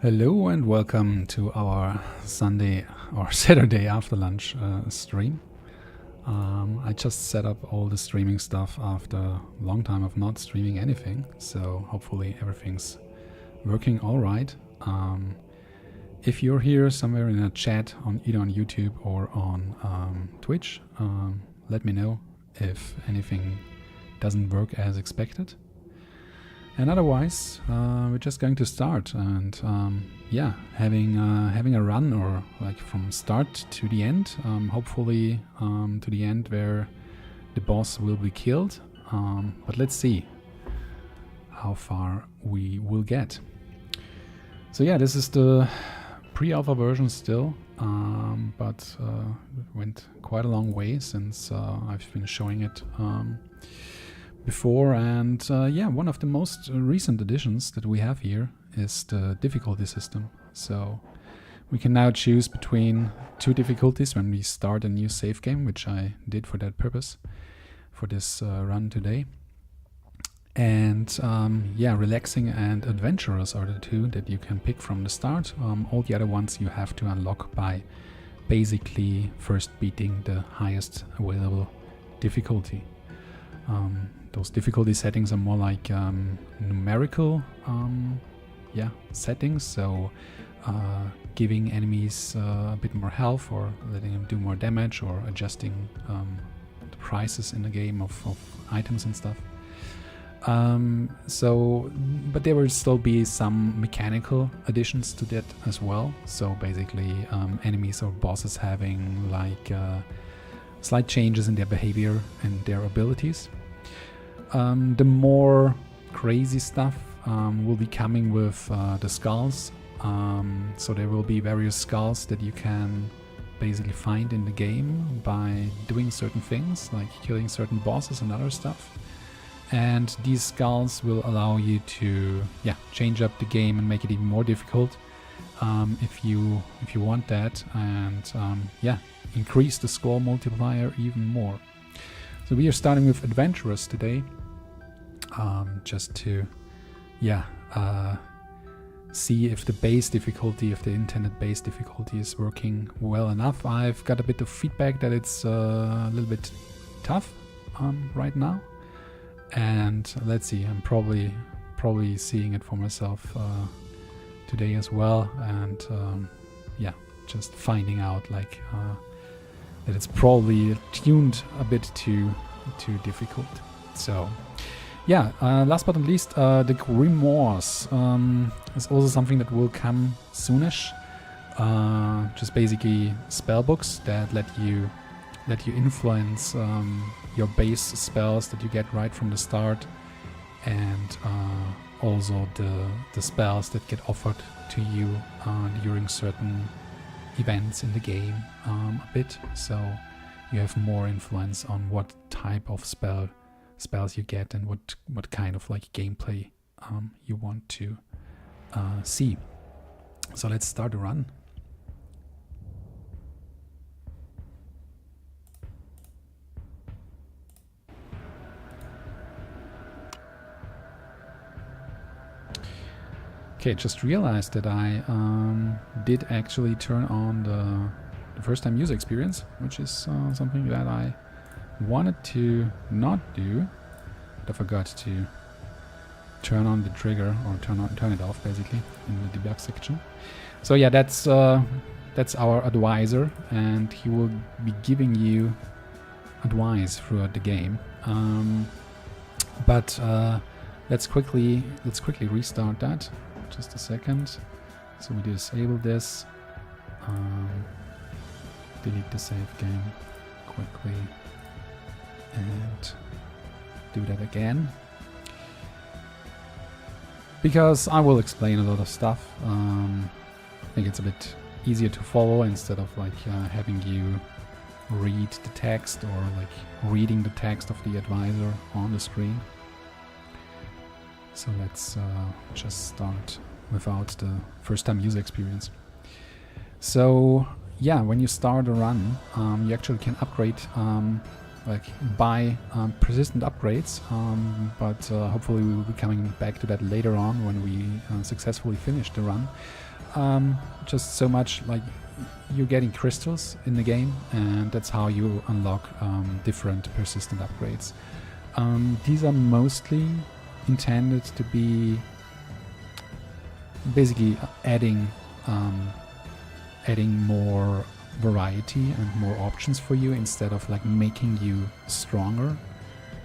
Hello and welcome to our Sunday or Saturday after lunch stream. I just set up all the streaming stuff after a long time of not streaming anything, so hopefully everything's working all right. If you're here somewhere in a chat on either on YouTube or on Twitch, let me know if anything doesn't work as expected. And otherwise, we're just going to start and yeah, having a run or like from start to the end, hopefully to the end where the boss will be killed. But let's see how far we will get. So yeah, this is the pre-alpha version still, but it went quite a long way since I've been showing it before, and yeah, one of the most recent additions that we have here is the difficulty system. So we can now choose between two difficulties when we start a new save game, which I did for that purpose for this run today. And yeah, relaxing and adventurous are the two that you can pick from the start. All the other ones you have to unlock by basically first beating the highest available difficulty. Those difficulty settings are more like numerical yeah, settings, so giving enemies a bit more health or letting them do more damage or adjusting the prices in the game of items and stuff. But there will still be some mechanical additions to that as well. So basically enemies or bosses having like slight changes in their behavior and their abilities. The more crazy stuff will be coming with the skulls. So there will be various skulls that you can basically find in the game by doing certain things, like killing certain bosses and other stuff. And these skulls will allow you to, yeah, change up the game and make it even more difficult if you want that, and yeah, increase the score multiplier even more. So we are starting with adventurous today, just to, yeah, see if the base difficulty, if the intended base difficulty is working well enough. I've got a bit of feedback that it's a little bit tough right now. And let's see, I'm probably seeing it for myself today as well, and yeah, just finding out like that it's probably tuned a bit too difficult. So yeah, last but not least, the Grimoires is also something that will come soonish. Just basically spell books that let you influence your base spells that you get right from the start, and also the spells that get offered to you during certain events in the game a bit, so you have more influence on what type of spells you get and what kind of like gameplay you want to see. So let's start the run. Okay, just realized that I did actually turn on the first time user experience, which is something that I wanted to not do, but I forgot to turn on the trigger or turn it off basically in the debug section. So yeah, that's our advisor, and he will be giving you advice throughout the game. But let's quickly restart that. Just a second. So we disable this, delete the save game quickly, and do that again, because I will explain a lot of stuff. I think it's a bit easier to follow instead of like having you read the text or like reading the text of the advisor on the screen. So let's just start without the first time user experience. So yeah, when you start a run, you actually can upgrade like buy persistent upgrades, but hopefully we will be coming back to that later on when we successfully finish the run. Just so much like you're getting crystals in the game, and that's how you unlock different persistent upgrades. These are mostly intended to be basically adding more variety and more options for you instead of like making you stronger.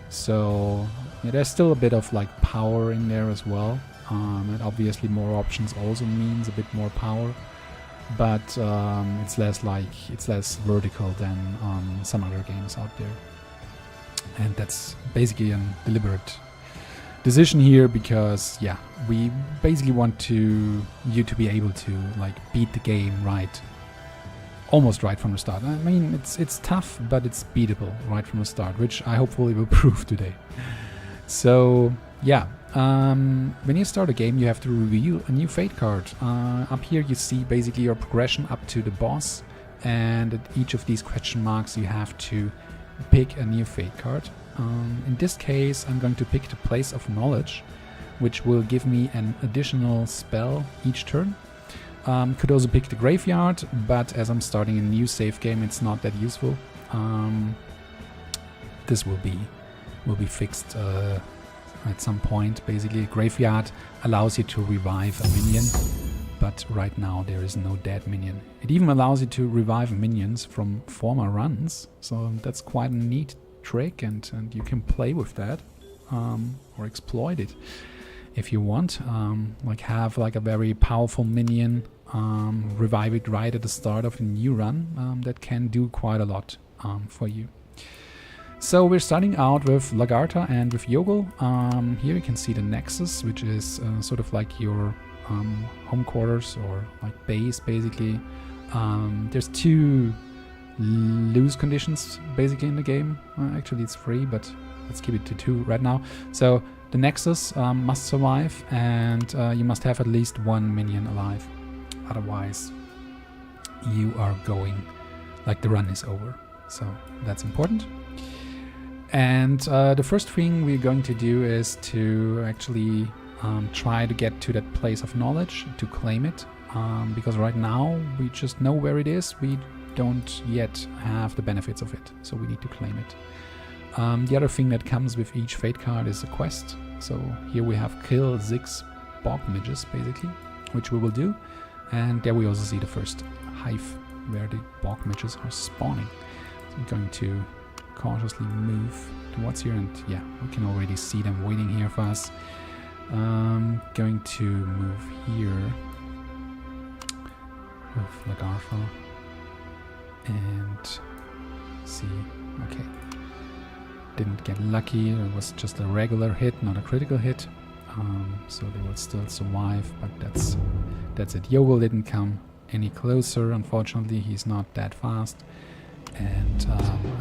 So yeah, there's still a bit of like power in there as well, and obviously more options also means a bit more power, but it's less vertical than some other games out there, and that's basically a deliberate decision here, because yeah, we basically want you to be able to like beat the game almost right from the start. I mean, it's tough, but it's beatable right from the start, which I hopefully will prove today. So yeah, when you start a game, you have to reveal a new fate card. Up here you see basically your progression up to the boss, and at each of these question marks you have to pick a new fate card. In this case, I'm going to pick the Place of Knowledge, which will give me an additional spell each turn. Could also pick the Graveyard, but as I'm starting a new save game, it's not that useful. This will be fixed at some point. Basically, Graveyard allows you to revive a minion, but right now there is no dead minion. It even allows you to revive minions from former runs, so that's quite a neat trick, and you can play with that or exploit it if you want. Like have like a very powerful minion, revive it right at the start of a new run. That can do quite a lot for you. So we're starting out with Lagarta and with Yogel. Here you can see the Nexus, which is sort of like your home quarters or like base basically. There's two lose conditions basically in the game. Actually it's free, but let's keep it to 2 right now. So the Nexus must survive, and you must have at least 1 minion alive, otherwise you are going like the run is over. So that's important. And the first thing we're going to do is to actually try to get to that Place of Knowledge, to claim it, because right now we just know where it is. We don't yet have the benefits of it, so we need to claim it. The other thing that comes with each fate card is a quest. So here we have kill 6 bog midges basically, which we will do, and there we also see the first hive where the bog midges are spawning. So I'm going to cautiously move towards here, and yeah, we can already see them waiting here for us. Going to move here with Lagarta and see. Okay, didn't get lucky. It was just a regular hit, not a critical hit. So they will still survive, but that's it. Yogel didn't come any closer, unfortunately. He's not that fast, and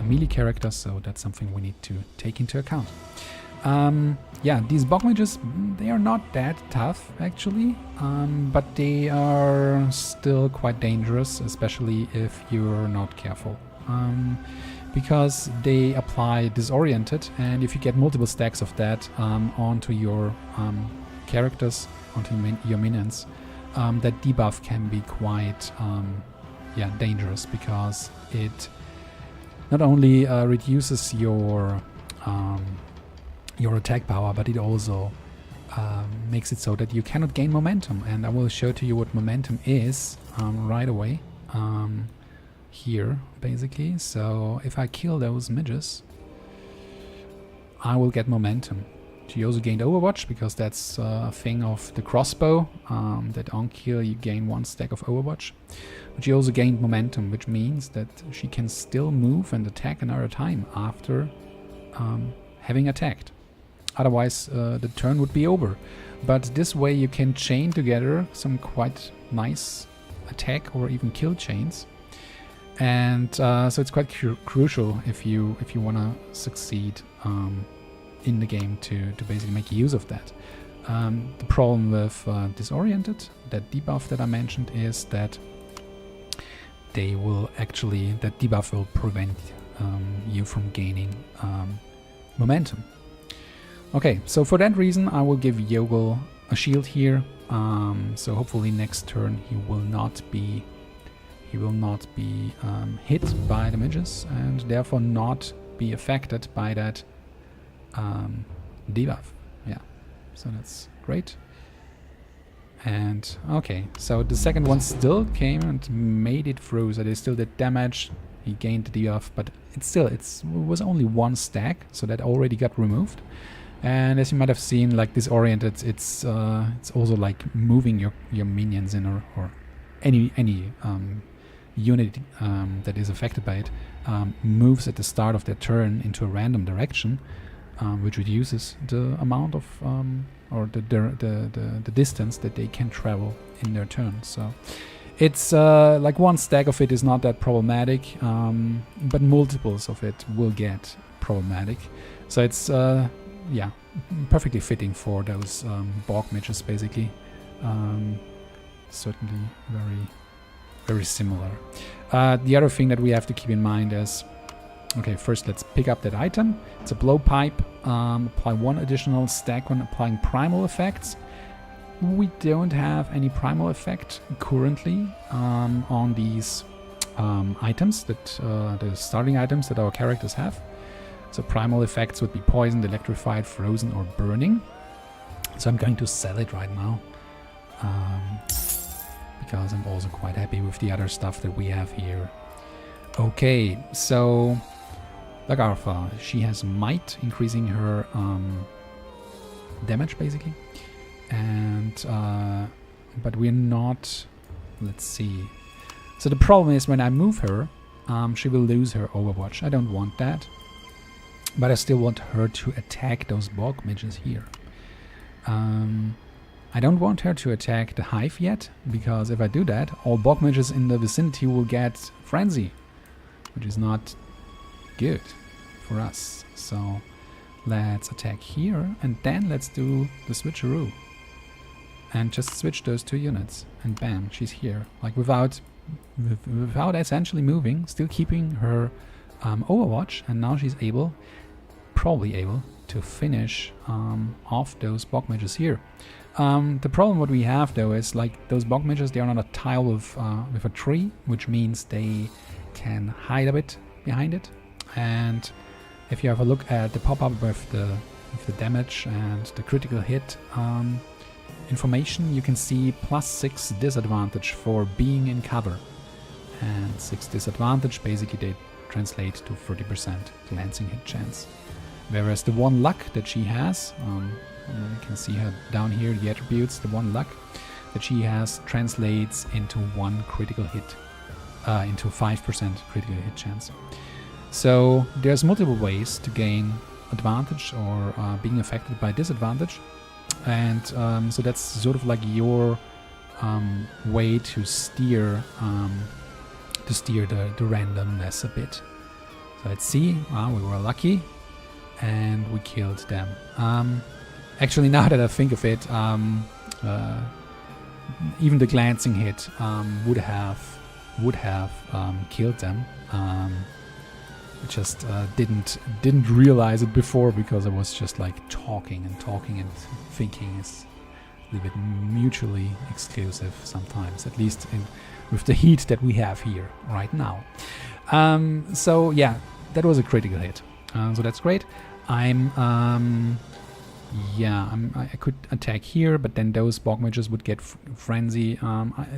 a melee character, so that's something we need to take into account. Yeah, these bog mages, they are not that tough actually, but they are still quite dangerous, especially if you're not careful. Because they apply Disoriented, and if you get multiple stacks of that onto your characters, onto your minions, that debuff can be quite dangerous, because it not only reduces your attack power, but it also makes it so that you cannot gain momentum. And I will show to you what momentum is right away. Here basically. So if I kill those midges, I will get momentum. You also gained Overwatch, because that's a thing of the crossbow, that on kill you gain 1 stack of Overwatch. But she also gained momentum, which means that she can still move and attack another time after having attacked. Otherwise the turn would be over. But this way you can chain together some quite nice attack or even kill chains. And so it's quite crucial if you want to succeed in the game to basically make use of that. The problem with Disoriented, that debuff that I mentioned, is that that debuff will prevent you from gaining momentum. Okay, so for that reason I will give Yogel a shield here. So hopefully next turn he will not be hit by the mages and therefore not be affected by that debuff. Yeah, so that's great. And okay, so the second one still came and made it through, so they still did damage. He gained the debuff, but it was only one stack, so that already got removed. And as you might have seen, like disoriented, it's also like moving your minions in or any unit that is affected by it moves at the start of their turn into a random direction, which reduces the amount of or the distance that they can travel in their turn. So it's like one stack of it is not that problematic, but multiples of it will get problematic. So it's yeah, perfectly fitting for those Borg mages basically. Certainly very similar. The other thing that we have to keep in mind is, okay, first let's pick up that item. It's a blowpipe. Apply one additional stack when applying primal effects. We don't have any primal effect currently on these items, that the starting items that our characters have. So primal effects would be poisoned, electrified, frozen, or burning. So I'm going to sell it right now. Because I'm also quite happy with the other stuff that we have here. Okay, so Lagartha, she has might, increasing her damage basically, and but we're not. Let's see. So the problem is when I move her, she will lose her Overwatch. I don't want that, but I still want her to attack those Borg mages here. I don't want her to attack the Hive yet, because if I do that, all Borg mages in the vicinity will get Frenzy, which is not good for us. So let's attack here, and then let's do the switcheroo. And just switch those two units, and bam, she's here. Like without essentially moving, still keeping her Overwatch, and now she's probably able to finish off those Borg mages here. The problem what we have though is like those Borg mages, they are on a tile with a tree, which means they can hide a bit behind it. And if you have a look at the pop-up with the damage and the critical hit information, you can see +6 disadvantage for being in cover, and 6 disadvantage basically they translate to 30% glancing hit chance. Whereas the 1 luck that she has, you can see her down here, the attributes, the 1 luck that she has translates into 1 critical hit, into 5% critical hit chance. So there's multiple ways to gain advantage or being affected by disadvantage, and so that's sort of like your way to steer the randomness a bit. So let's see. We were lucky, and we killed them. Actually, now that I think of it, even the glancing hit would have killed them. I just didn't realize it before, because I was just like talking and thinking is a little bit mutually exclusive sometimes, at least with the heat that we have here right now. So yeah, that was a critical hit. So that's great. I could attack here, but then those Borg mages would get frenzy.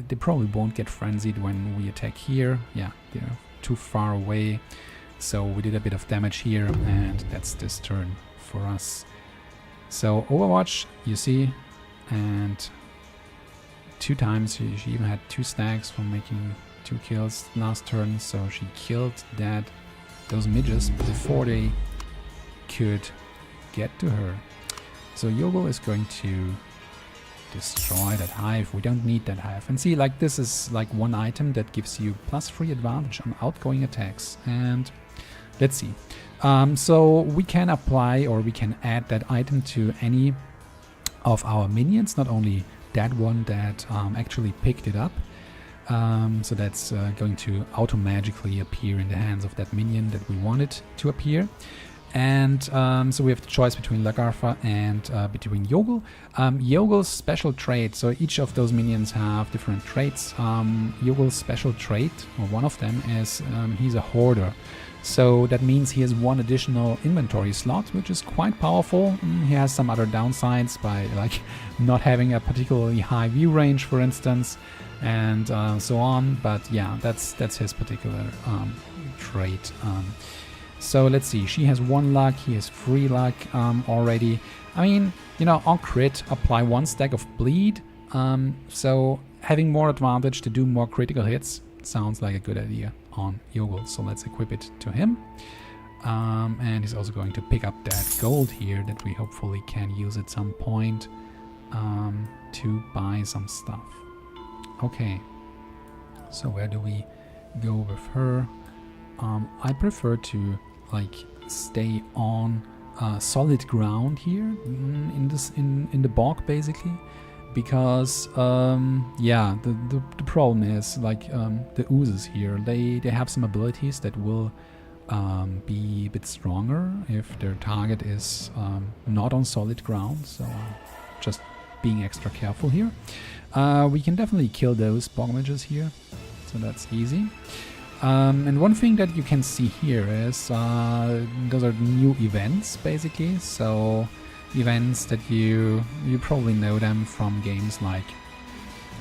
They probably won't get frenzied when we attack here. Yeah, they're too far away. So we did a bit of damage here, and that's this turn for us. So Overwatch, you see, and 2 times she even had 2 stacks from making 2 kills last turn. So she killed those midges before they could get to her. So Yogel is going to destroy that hive. We don't need that hive. And see, like this is like one item that gives you +3 advantage on outgoing attacks. And let's see. So we can apply, or we can add that item to any of our minions, not only that one that actually picked it up. So that's going to auto-magically appear in the hands of that minion that we want it to appear. And so we have the choice between Lagartha and between Yogel. Yogel's special trait, so each of those minions have different traits. Yogel's special trait, or one of them, is he's a hoarder. So that means he has one additional inventory slot, which is quite powerful. He has some other downsides by like not having a particularly high view range, for instance, and so on. But yeah, that's his particular trait. So let's see, she has 1 luck, he has 3 luck already. I mean, you know, on crit, apply 1 stack of bleed. So having more advantage to do more critical hits sounds like a good idea on Yogel. So let's equip it to him. And he's also going to pick up that gold here that we hopefully can use at some point to buy some stuff. Okay, so where do we go with her? I prefer to like stay on solid ground here in the bog basically, because yeah, the problem is like the oozes here, they have some abilities that will be a bit stronger if their target is not on solid ground, so just being extra careful here. We can definitely kill those bog mages here, so that's easy. And one thing that you can see here is those are new events basically. So events that you probably know them from games like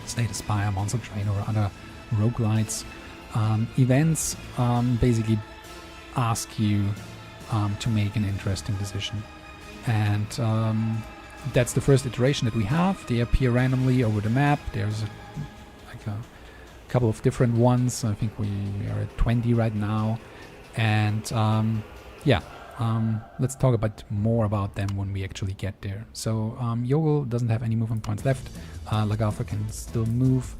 Slay the Spire, Monster Train, or other roguelites. Events basically ask you to make an interesting decision, and that's the first iteration that we have. They appear randomly over the map. There's like a couple of different ones. I think we are at 20 right now, and yeah, let's talk about more about them when we actually get there. So Yogel doesn't have any movement points left. Lagartha can still move.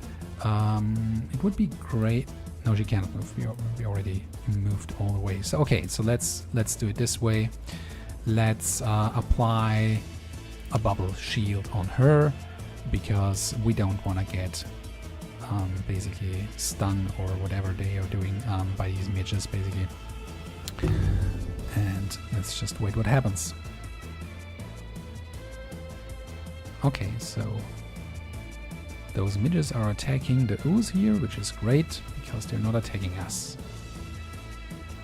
It would be great. No, she cannot move. We already moved all the way. So okay, so let's do it this way. Let's apply a bubble shield on her, because we don't want to get basically stun or whatever they are doing by these mages basically. And let's just wait what happens. Okay, so those midges are attacking the ooze here, which is great because they're not attacking us.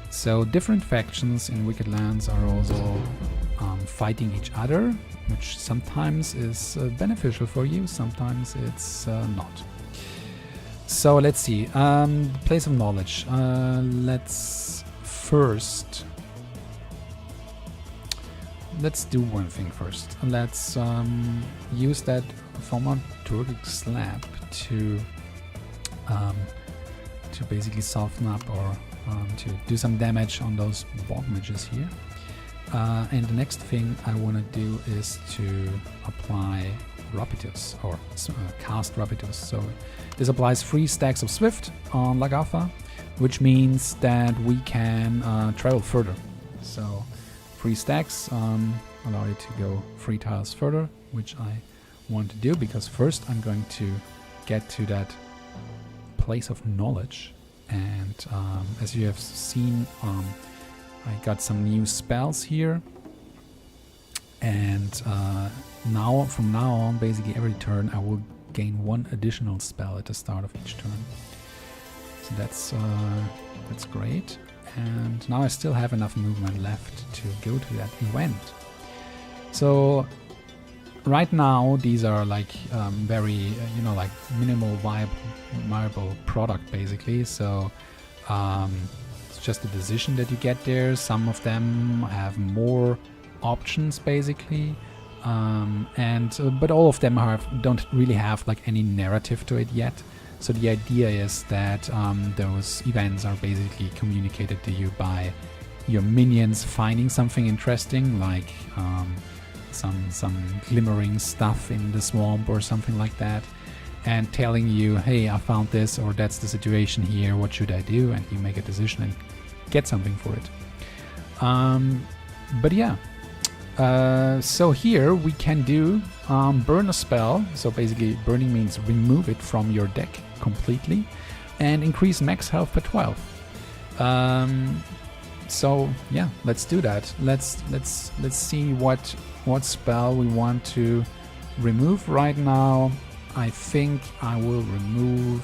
So different factions in Wicked Lands are also fighting each other, which sometimes is beneficial for you, sometimes it's not. So let's see, place of knowledge. Let's do one thing first. Let's use that thaumaturgic slab to basically soften up or to do some damage on those bog mages here. And the next thing I want to do is to apply Rapitus, or cast Rapitus. So this applies 3 stacks of Swift on Lagartha, which means that we can travel further. So 3 stacks allow you to go 3 tiles further, which I want to do because first I'm going to get to that place of knowledge. And as you have seen, I got some new spells here. And from now on, basically every turn I will gain 1 additional spell at the start of each turn. So that's great. And now I still have enough movement left to go to that event. So right now these are like very like minimal viable product basically. So it's just a decision that you get there. Some of them have more options basically, but all of them don't really have like any narrative to it yet. So the idea is that those events are basically communicated to you by your minions finding something interesting, like some glimmering stuff in the swamp or something like that, and telling you, hey, I found this, or that's the situation here, what should I do? And you make a decision and get something for it. But yeah, So here we can do burn a spell. So basically burning means remove it from your deck completely and increase max health by 12. So yeah, let's do that. Let's see what spell we want to remove right now. I think I will remove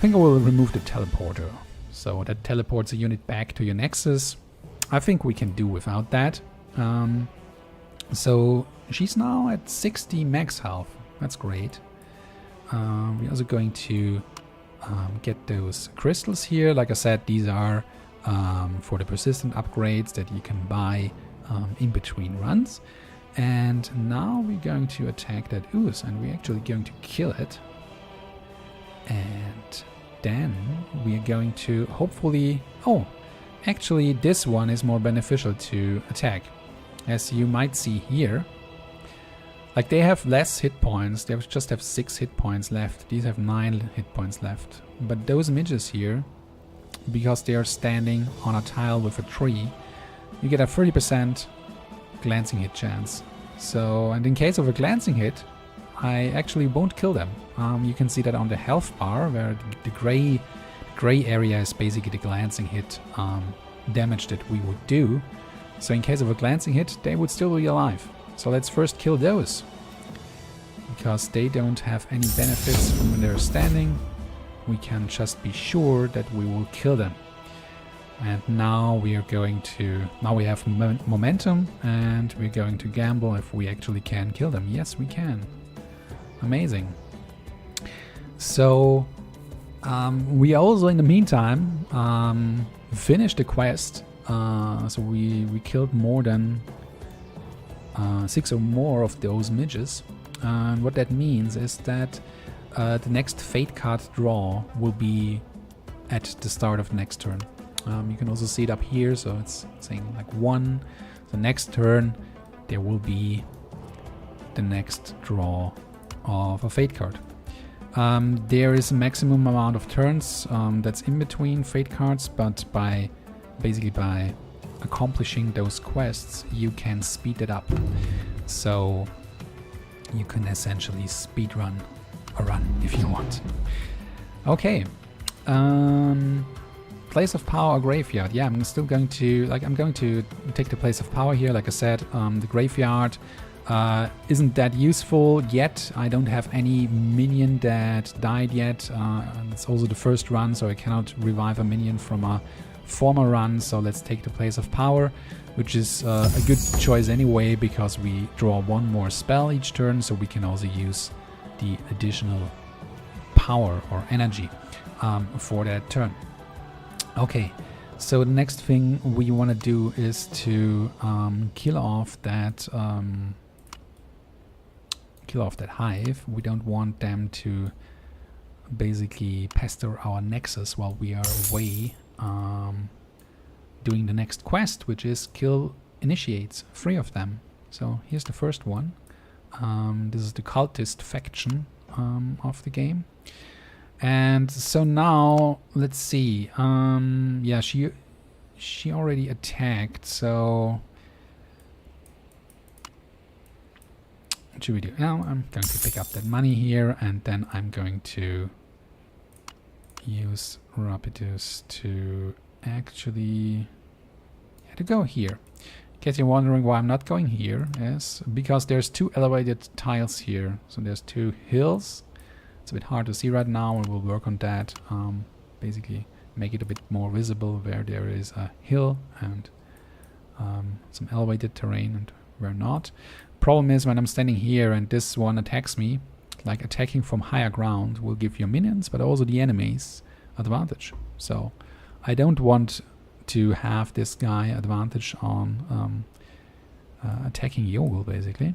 the teleporter. So that teleports a unit back to your Nexus. I think we can do without that. So she's now at 60 max health. That's great. We're also going to get those crystals here. Like I said, these are for the persistent upgrades that you can buy in between runs. And now we're going to attack that ooze, and we're actually going to kill it. And then we are going to hopefully... Oh, actually this one is more beneficial to attack. As you might see here, like they have less hit points. They just have 6 hit points left. These have 9 hit points left. But those midges here, because they are standing on a tile with a tree, you get a 30% glancing hit chance. So, and in case of a glancing hit, I actually won't kill them. You can see that on the health bar, where the gray area is basically the glancing hit damage that we would do. So in case of a glancing hit, they would still be alive. So let's first kill those, because they don't have any benefits from when they're standing. We can just be sure that we will kill them. And now we are going to... Now we have momentum, and we're going to gamble if we actually can kill them. Yes, we can. Amazing. So we also, in the meantime, finished the quest. So we killed more than 6 or more of those midges. And what that means is that the next fate card draw will be at the start of next turn. You can also see it up here, so it's saying like 1. The next turn there will be the next draw of a fate card. There is a maximum amount of turns that's in between fate cards, but by accomplishing those quests you can speed it up. So you can essentially speed run a run if you want. Okay. Place of power or graveyard. Yeah, I'm still going to take the place of power here. Like I said, the graveyard isn't that useful yet. I don't have any minion that died yet. It's also the first run, so I cannot revive a minion from a former run. So let's take the place of power, which is a good choice anyway, because we draw 1 more spell each turn, so we can also use the additional power or energy for that turn. Okay, so the next thing we want to do is to kill off that hive. We don't want them to basically pester our nexus while we are away doing the next quest, which is kill initiates, 3 of them. So here's the first one. This is the cultist faction of the game. And so now let's see. Yeah, she already attacked. So what should we do? Now I'm going to pick up that money here, and then I'm going to use Rapidus to actually to go here. In case you're wondering why I'm not going here, is because there's 2 elevated tiles here. So there's 2 hills. It's a bit hard to see right now, and we'll work on that. Basically make it a bit more visible where there is a hill and some elevated terrain and where not. Problem is, when I'm standing here and this one attacks me, like attacking from higher ground will give your minions, but also the enemies, advantage. So I don't want to have this guy advantage on attacking Yogel, basically.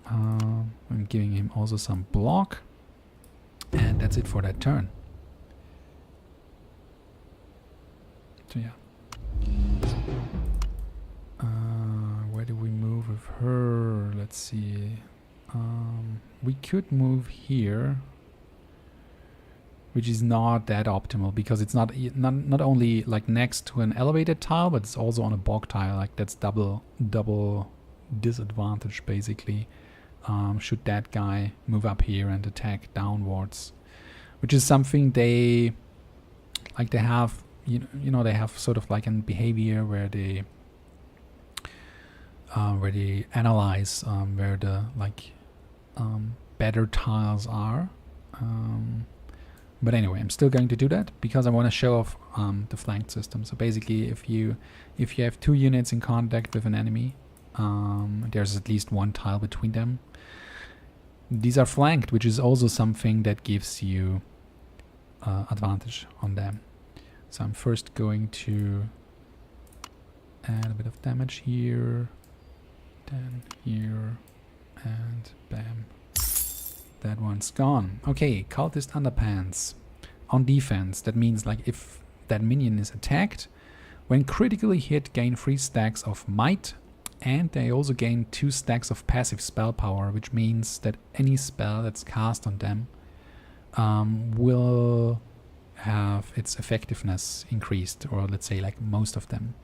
I'm giving him also some block. And that's it for that turn. So yeah. Where do we move with her? Let's see. We could move here. which is not that optimal because it's not only like next to an elevated tile, but it's also on a bog tile. Like that's double disadvantage basically. Should that guy move up here and attack downwards, which is something they have. You know they have sort of like a behavior where they analyze where the better tiles are. But anyway, I'm still going to do that because I want to show off the flanked system. So basically, if you have 2 units in contact with an enemy, there's at least 1 tile between them. These are flanked, which is also something that gives you advantage on them. So I'm first going to add a bit of damage here, then here, and bam. That one's gone. Okay, Cultist Underpants. On defense, that means like if that minion is attacked, when critically hit, gain 3 stacks of might, and they also gain 2 stacks of passive spell power, which means that any spell that's cast on them will have its effectiveness increased, or let's say like most of them.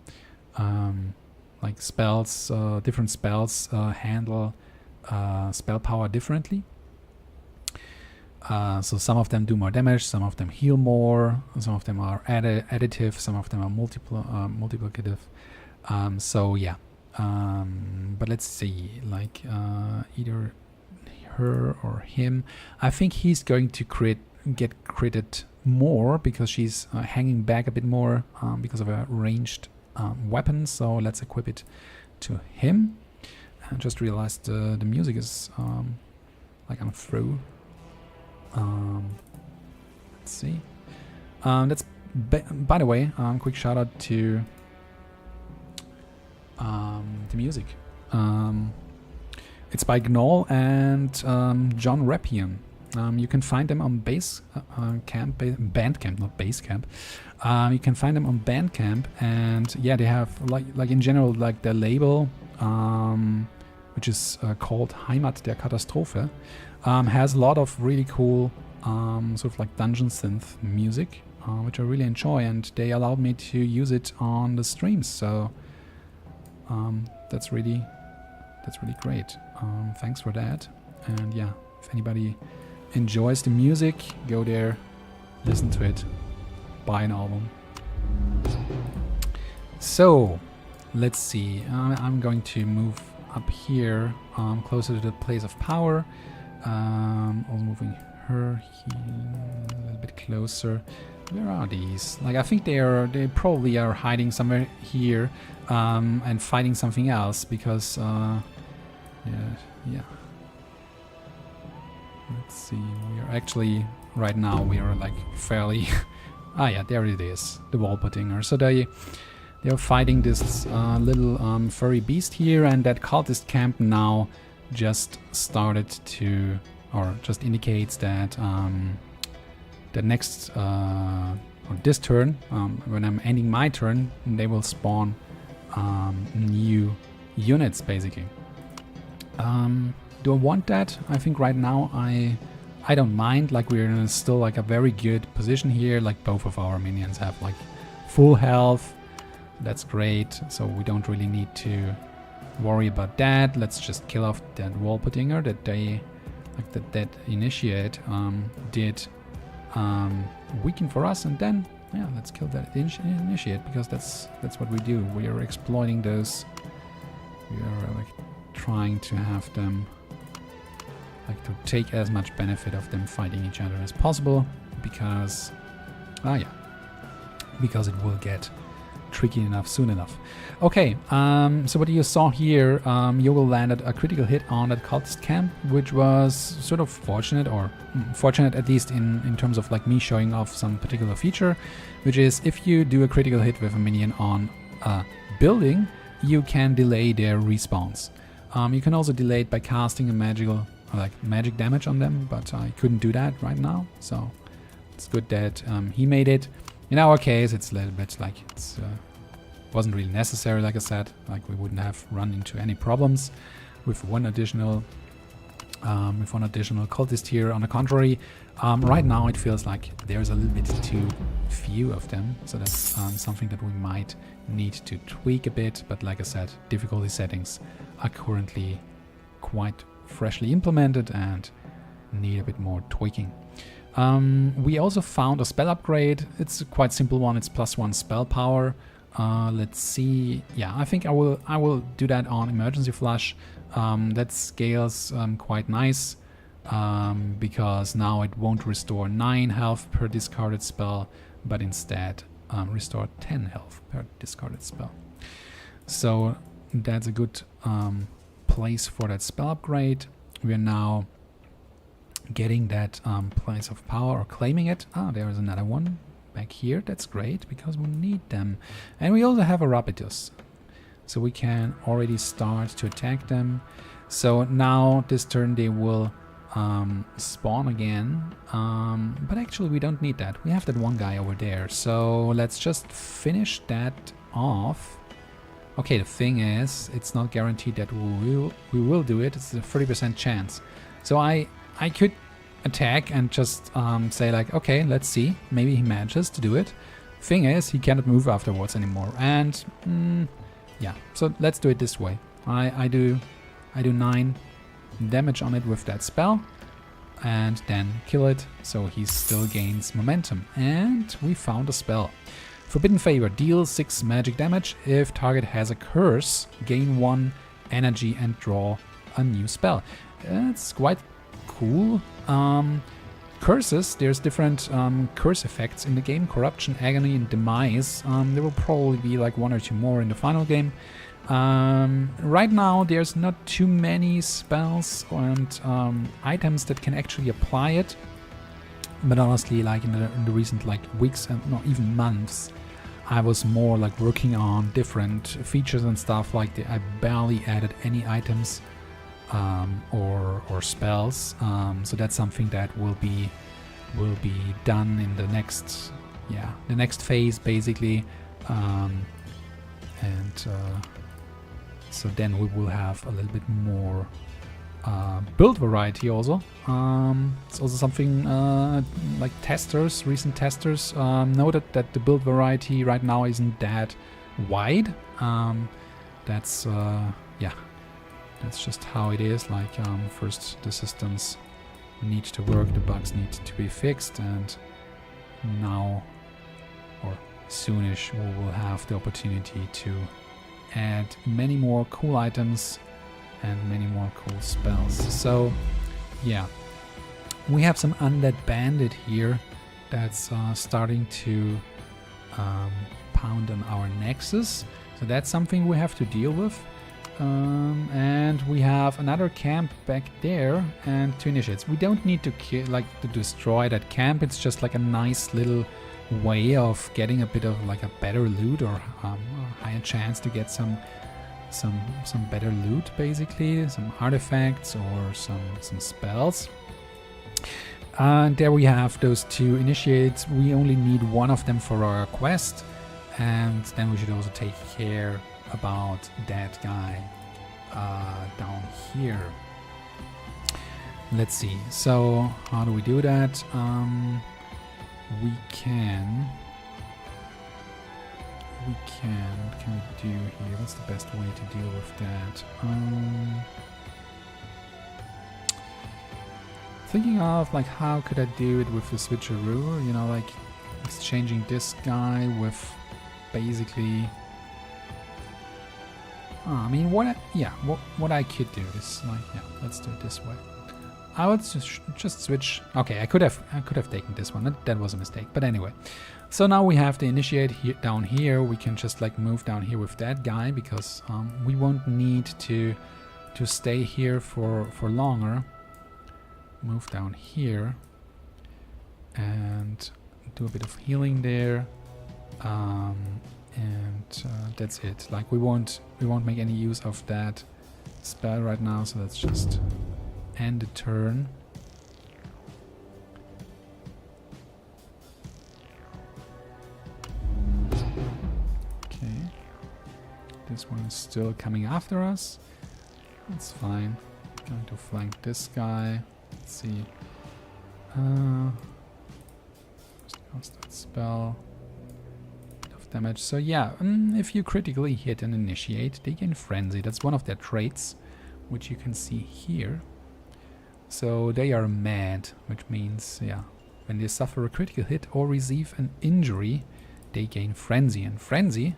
Like spells, different spells handle spell power differently. So some of them do more damage, some of them heal more, some of them are additive, some of them are multiplicative. So yeah, but let's see, like either her or him. I think he's going to get critted more because she's hanging back a bit more because of a ranged weapon. So let's equip it to him. I just realized the music is like on through. Let's see. That's by the way, quick shout out to the music. It's by Gnoll and John Rappian. You can find them on Bandcamp, not Basecamp. You can find them on Bandcamp, and yeah, they have like in general like their label, which is called Heimat der Katastrophe, has a lot of really cool sort of like dungeon synth music, which I really enjoy, and they allowed me to use it on the streams. So that's really great. Thanks for that. And yeah, if anybody enjoys the music, go there, listen to it, buy an album. So let's see. I'm going to move up here, closer to the place of power. Also moving her here a little bit closer. Where are these? Like I think they probably are hiding somewhere here and fighting something else because yeah. Let's see. We are actually right now we are like fairly. Ah yeah, there it is. The Wolpertinger. So they are fighting this little furry beast here, and that cultist camp now just started to, or just indicates that the next or this turn, when I'm ending my turn, they will spawn new units basically. Do I want that? I think right now I don't mind. Like we're in still like a very good position here. Like both of our minions have like full health. That's great. So we don't really need to worry about that. Let's just kill off that Wolpertinger that they like that initiate did weaken for us, and then yeah, let's kill that initiate because that's what we do. We are exploiting those. We are like trying to have them like to take as much benefit of them fighting each other as possible because because it will get tricky enough soon enough. Okay, so what you saw here, Yogel landed a critical hit on that cultist camp, which was sort of fortunate, or fortunate at least in terms of like me showing off some particular feature, which is if you do a critical hit with a minion on a building, you can delay their respawns. You can also delay it by casting a magic damage on them, but I couldn't do that right now, so it's good that he made it. In our case, it's a little bit like it's wasn't really necessary, like I said. Like we wouldn't have run into any problems with one additional with one additional cultist here. On the contrary, right now it feels like there's a little bit too few of them, so that's something that we might need to tweak a bit. But like I said, difficulty settings are currently quite freshly implemented and need a bit more tweaking. We also found a spell upgrade. It's a quite simple one. It's +1 spell power. Let's see. Yeah, I think I will do that on emergency flush. That scales quite nice because now it won't restore 9 health per discarded spell, but instead restore 10 health per discarded spell. So that's a good place for that spell upgrade. We are now getting that place of power, or claiming it. Ah, there is another one back here. That's great because we need them. And we also have a Rapitus, so we can already start to attack them. So now this turn they will spawn again, but actually we don't need that. We have that one guy over there, so let's just finish that off. Okay, the thing is, it's not guaranteed that we will do it. It's a 30% chance. So I could attack and just say like, okay, let's see. Maybe he manages to do it. Thing is, he cannot move afterwards anymore. And yeah, so let's do it this way. I do 9 damage on it with that spell, and then kill it, so he still gains momentum. And we found a spell. Forbidden Favor, deal 6 magic damage. If target has a curse, gain 1 energy and draw a new spell. It's quite cool. Curses, there's different curse effects in the game: Corruption, Agony, and Demise. There will probably be like 1 or 2 more in the final game. Right now there's not too many spells and items that can actually apply it, but honestly, like in the recent like weeks and not even months, I was more like working on different features and stuff. Like I barely added any items or spells, so that's something that will be done in the next phase basically, so then we will have a little bit more build variety also. It's also something like recent testers noted that the build variety right now isn't that wide. That's just how it is. Like first the systems need to work, the bugs need to be fixed, and now or soonish we will have the opportunity to add many more cool items and many more cool spells. So yeah, we have some Undead Bandit here that's starting to pound on our Nexus, so that's something we have to deal with. And we have another camp back there and 2 initiates. We don't need to to destroy that camp. It's just like a nice little way of getting a bit of like a better loot, or a higher chance to get some better loot, basically some artifacts or some spells. And there we have those 2 initiates. We only need 1 of them for our quest, and then we should also take care about that guy down here. Let's see, so how do we do that? What can we do here? What's the best way to deal with that? Thinking of like, how could I do it with the switcheroo? You know, like exchanging this guy with basically. I mean, what I could do is like, yeah, let's do it this way. I would just switch. Okay, I could have taken this one. That was a mistake. But anyway, so now we have the initiate here down here. We can just like move down here with that guy because we won't need to stay here for longer. Move down here and do a bit of healing there. And that's it. Like we won't make any use of that spell right now, so let's just end the turn. Okay, this one is still coming after us. That's fine. Going to flank this guy. Let's see. Just cast that spell. Of damage. So yeah, if you critically hit and initiate, they gain frenzy. That's one of their traits, which you can see here. So they are mad, which means, yeah, when they suffer a critical hit or receive an injury, they gain frenzy. And frenzy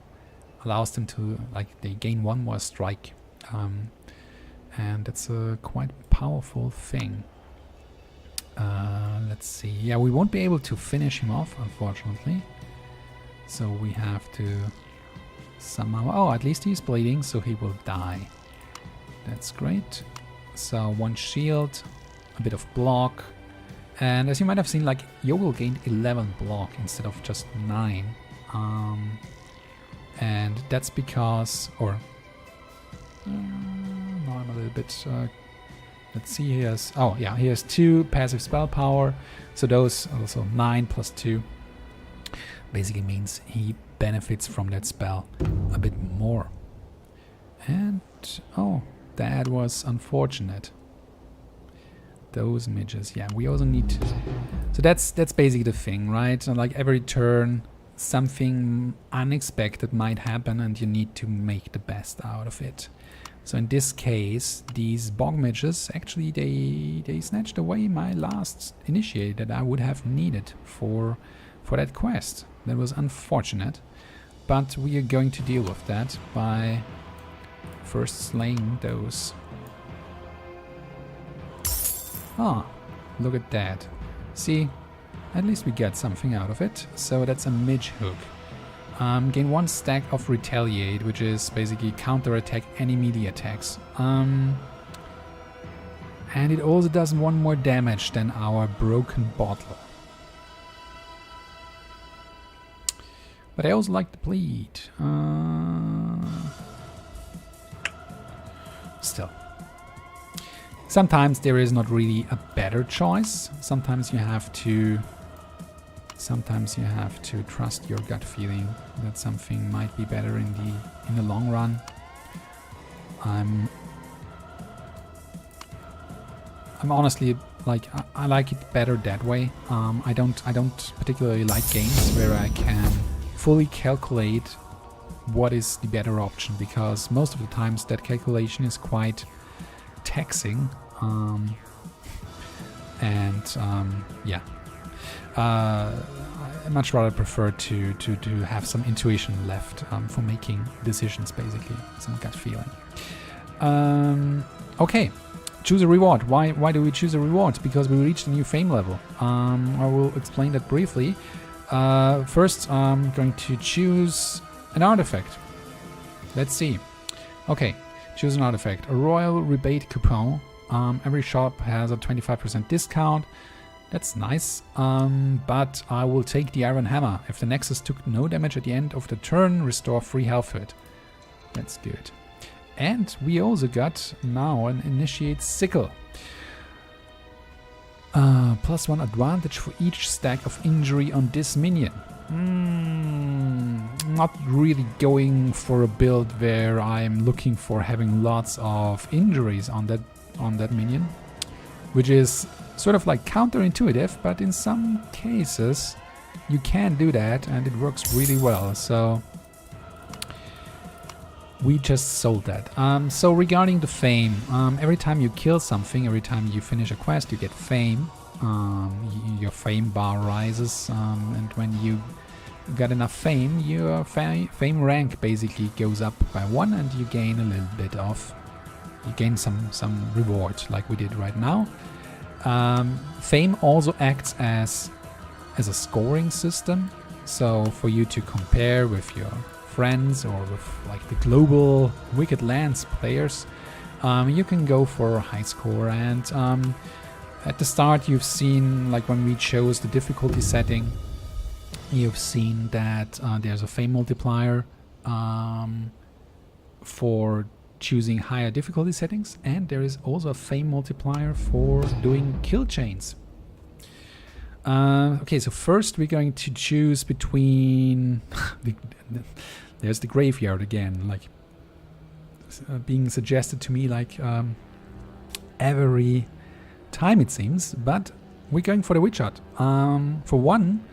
allows them to, like, they gain one more strike. And that's a quite powerful thing. Let's see. Yeah, we won't be able to finish him off, unfortunately. So we have to somehow... Oh, at least he's bleeding, so he will die. That's great. So one shield, a bit of block. And as you might have seen, like, Yogel gained 11 block instead of just 9. And that's because... Or... now I'm a little bit... let's see, he has... Oh, yeah, he has 2 passive spell power. So those also 9 plus 2. Basically means he benefits from that spell a bit more. And... Oh, that was unfortunate. Those midges, yeah, we also need to... So that's basically the thing, right? And like every turn, something unexpected might happen and you need to make the best out of it. So in this case, these bog midges, actually they snatched away my last initiate that I would have needed for that quest. That was unfortunate, but we are going to deal with that by first slaying those. Ah, look at that. See, at least we get something out of it. So that's a midge hook. Gain 1 stack of retaliate, which is basically counterattack any melee attacks. And it also does 1 more damage than our broken bottle. But I also like the bleed. Still. Sometimes there is not really a better choice. Sometimes you have to trust your gut feeling that something might be better in the long run. I'm honestly like I like it better that way. I don't particularly like games where I can fully calculate what is the better option, because most of the times that calculation is quite taxing. Yeah. I much rather prefer to have some intuition left for making decisions, basically, some gut feeling. Okay, choose a reward. Why do we choose a reward? Because we reached a new fame level. I will explain that briefly. First, I'm going to choose an artifact. Let's see. Okay, choose an artifact. A royal rebate coupon. Every shop has a 25% discount. That's nice, but I will take the Iron Hammer. If the Nexus took no damage at the end of the turn, restore 3 health to it. That's good. And we also got now an Initiate Sickle. +1 advantage for each stack of injury on this minion. Not really going for a build where I'm looking for having lots of injuries on that minion, which is sort of like counterintuitive, but in some cases you can do that and it works really well. So we just sold that. So regarding the fame, every time you kill something, every time you finish a quest, you get fame. Your fame bar rises, and when you got enough fame, your fame rank basically goes up by 1, and you gain a little bit of, you gain some reward like we did right now. Fame also acts as a scoring system, so for you to compare with your friends or with like the global Wicked Lands players, you can go for a high score. And at the start you've seen, like when we chose the difficulty setting, you've seen that there's a fame multiplier for choosing higher difficulty settings, and there is also a fame multiplier for doing kill chains. Okay, so first we're going to choose between there's the graveyard again, like being suggested to me, like every time, it seems, but we're going for the witch hut. For one,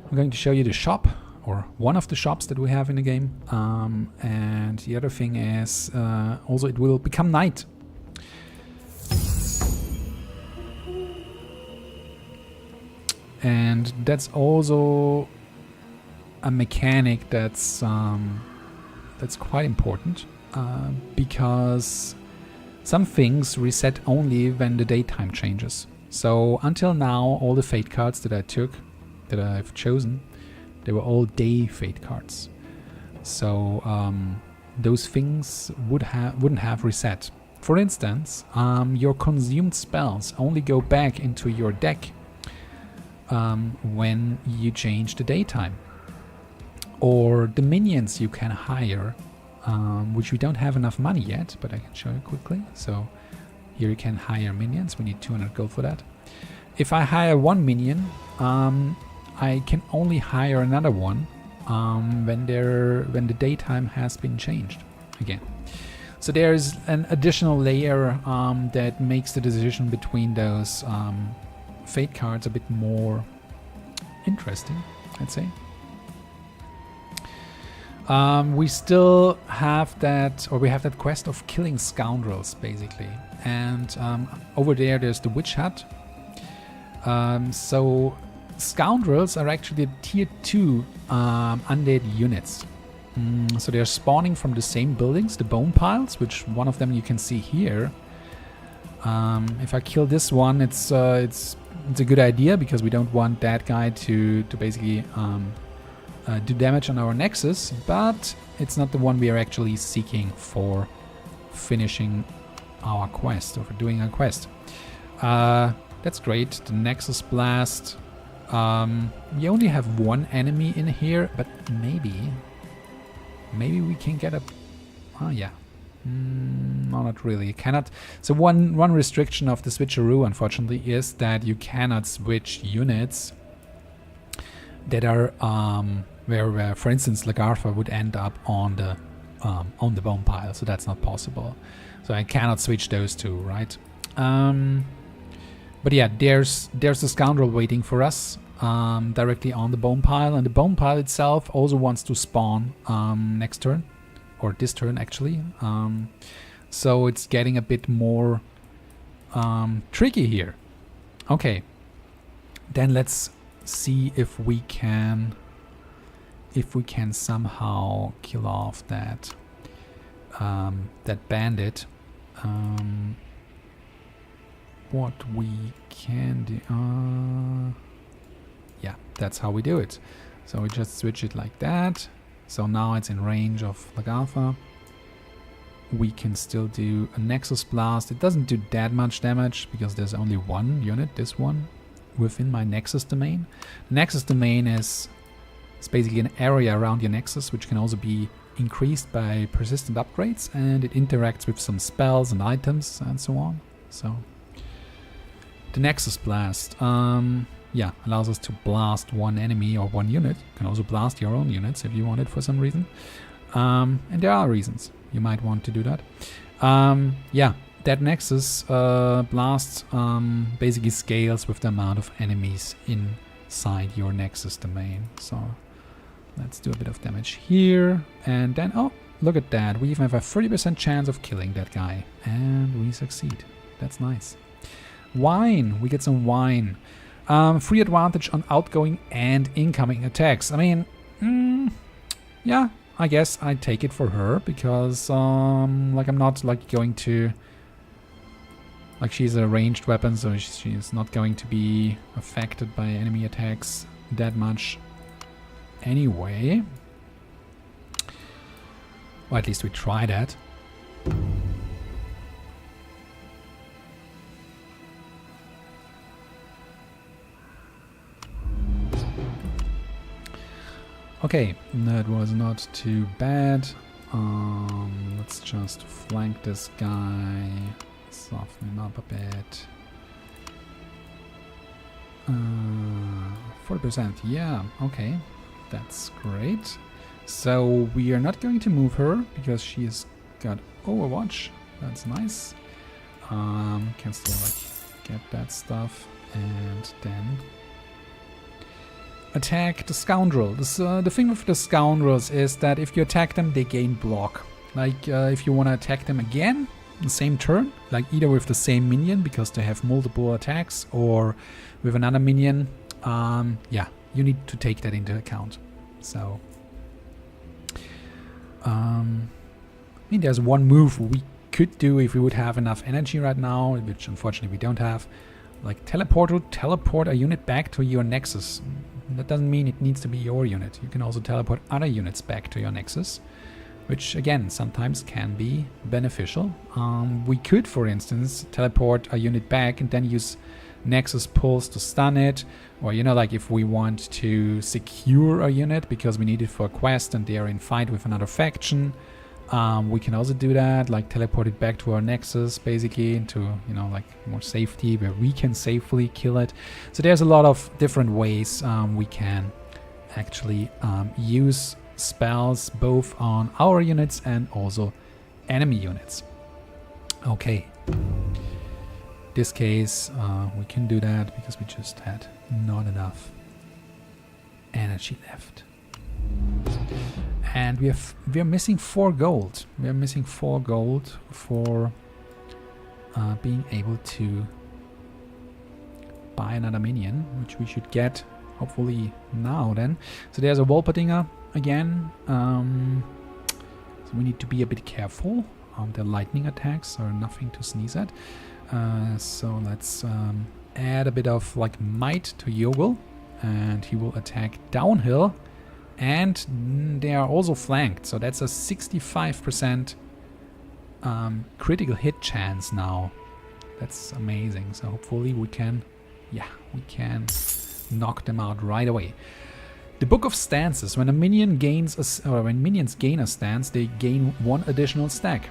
I'm going to show you the shop, or one of the shops that we have in the game, and the other thing is also it will become night. And that's also a mechanic that's quite important, because some things reset only when the daytime changes. So until now, all the fate cards that I've chosen, they were all day fate cards. So those things wouldn't have reset. For instance, your consumed spells only go back into your deck when you change the daytime. Or the minions you can hire, which we don't have enough money yet, but I can show you quickly. So here you can hire minions. We need 200 gold for that. If I hire one minion, I can only hire another one when the daytime has been changed again. So there's an additional layer that makes the decision between those fate cards a bit more interesting, I'd say. We still have that, or we have that quest of killing scoundrels, basically. And over there's the witch hut. So scoundrels are actually tier 2 undead units. So they're spawning from the same buildings, the bone piles, which one of them you can see here. If I kill this one, it's a good idea, because we don't want that guy to basically do damage on our nexus, but it's not the one we are actually seeking for finishing our quest, or for doing our quest. That's great. The Nexus Blast. We only have one enemy in here, but maybe we can get a... Oh yeah. No, not really. You cannot. So one restriction of the switcheroo, unfortunately, is that you cannot switch units that are where, for instance, Lagartha would end up on the bone pile. So that's not possible. So I cannot switch those two, right? But yeah, there's a scoundrel waiting for us directly on the bone pile, and the bone pile itself also wants to spawn next turn. Or this turn, actually. So it's getting a bit more tricky here. Okay. Then let's see if we can somehow kill off that bandit. What we can do... yeah, that's how we do it. So we just switch it like that. So now it's in range of Lagartha. We can still do a Nexus Blast. It doesn't do that much damage because there's only one unit, this one, within my Nexus domain. The Nexus domain is basically an area around your Nexus, which can also be increased by persistent upgrades, and it interacts with some spells and items and so on. So the Nexus Blast, yeah, allows us to blast one enemy or one unit. You can also blast your own units if you want it for some reason. And there are reasons you might want to do that. Yeah, that Nexus blast basically scales with the amount of enemies inside your Nexus domain. So let's do a bit of damage here. And then, oh, look at that. We even have a 30% chance of killing that guy. And we succeed. That's nice. Wine. We get some wine. Free advantage on outgoing and incoming attacks. I mean, yeah, I guess I'd take it for her, because like I'm not like going to, like, she's a ranged weapon, so she's not going to be affected by enemy attacks that much anyway. Or at least we try that. Okay, that was not too bad. Let's just flank this guy, soften him up a bit. 40%, yeah, okay, that's great. So we are not going to move her because she's got Overwatch. That's nice. Can still like get that stuff and then attack the scoundrel. The thing with the scoundrels is that if you attack them, they gain block. Like if you want to attack them again, the same turn, like either with the same minion because they have multiple attacks, or with another minion, yeah, you need to take that into account. So, I mean, there's one move we could do if we would have enough energy right now, which unfortunately we don't have. Like teleport a unit back to your nexus. That doesn't mean it needs to be your unit. You can also teleport other units back to your nexus, which again sometimes can be beneficial. We could, for instance, teleport a unit back and then use Nexus Pulse to stun it, or you know, like if we want to secure a unit because we need it for a quest and they are in fight with another faction, we can also do that, like teleport it back to our Nexus, basically into, you know, like more safety where we can safely kill it. So there's a lot of different ways we can actually use spells both on our units and also enemy units. Okay, this case we can do that because we just had not enough energy left, and we are missing 4 gold. We are missing 4 gold for being able to buy another minion, which we should get hopefully now then. So there's a Wolperdinger again, so we need to be a bit careful. The lightning attacks are nothing to sneeze at. So let's add a bit of like might to Yogel, and he will attack downhill, and they are also flanked, so that's a 65% critical hit chance now. That's amazing. So hopefully we can, yeah, we can knock them out right away. The Book of Stances. When a minion gains when minions gain a stance, they gain 1 additional stack.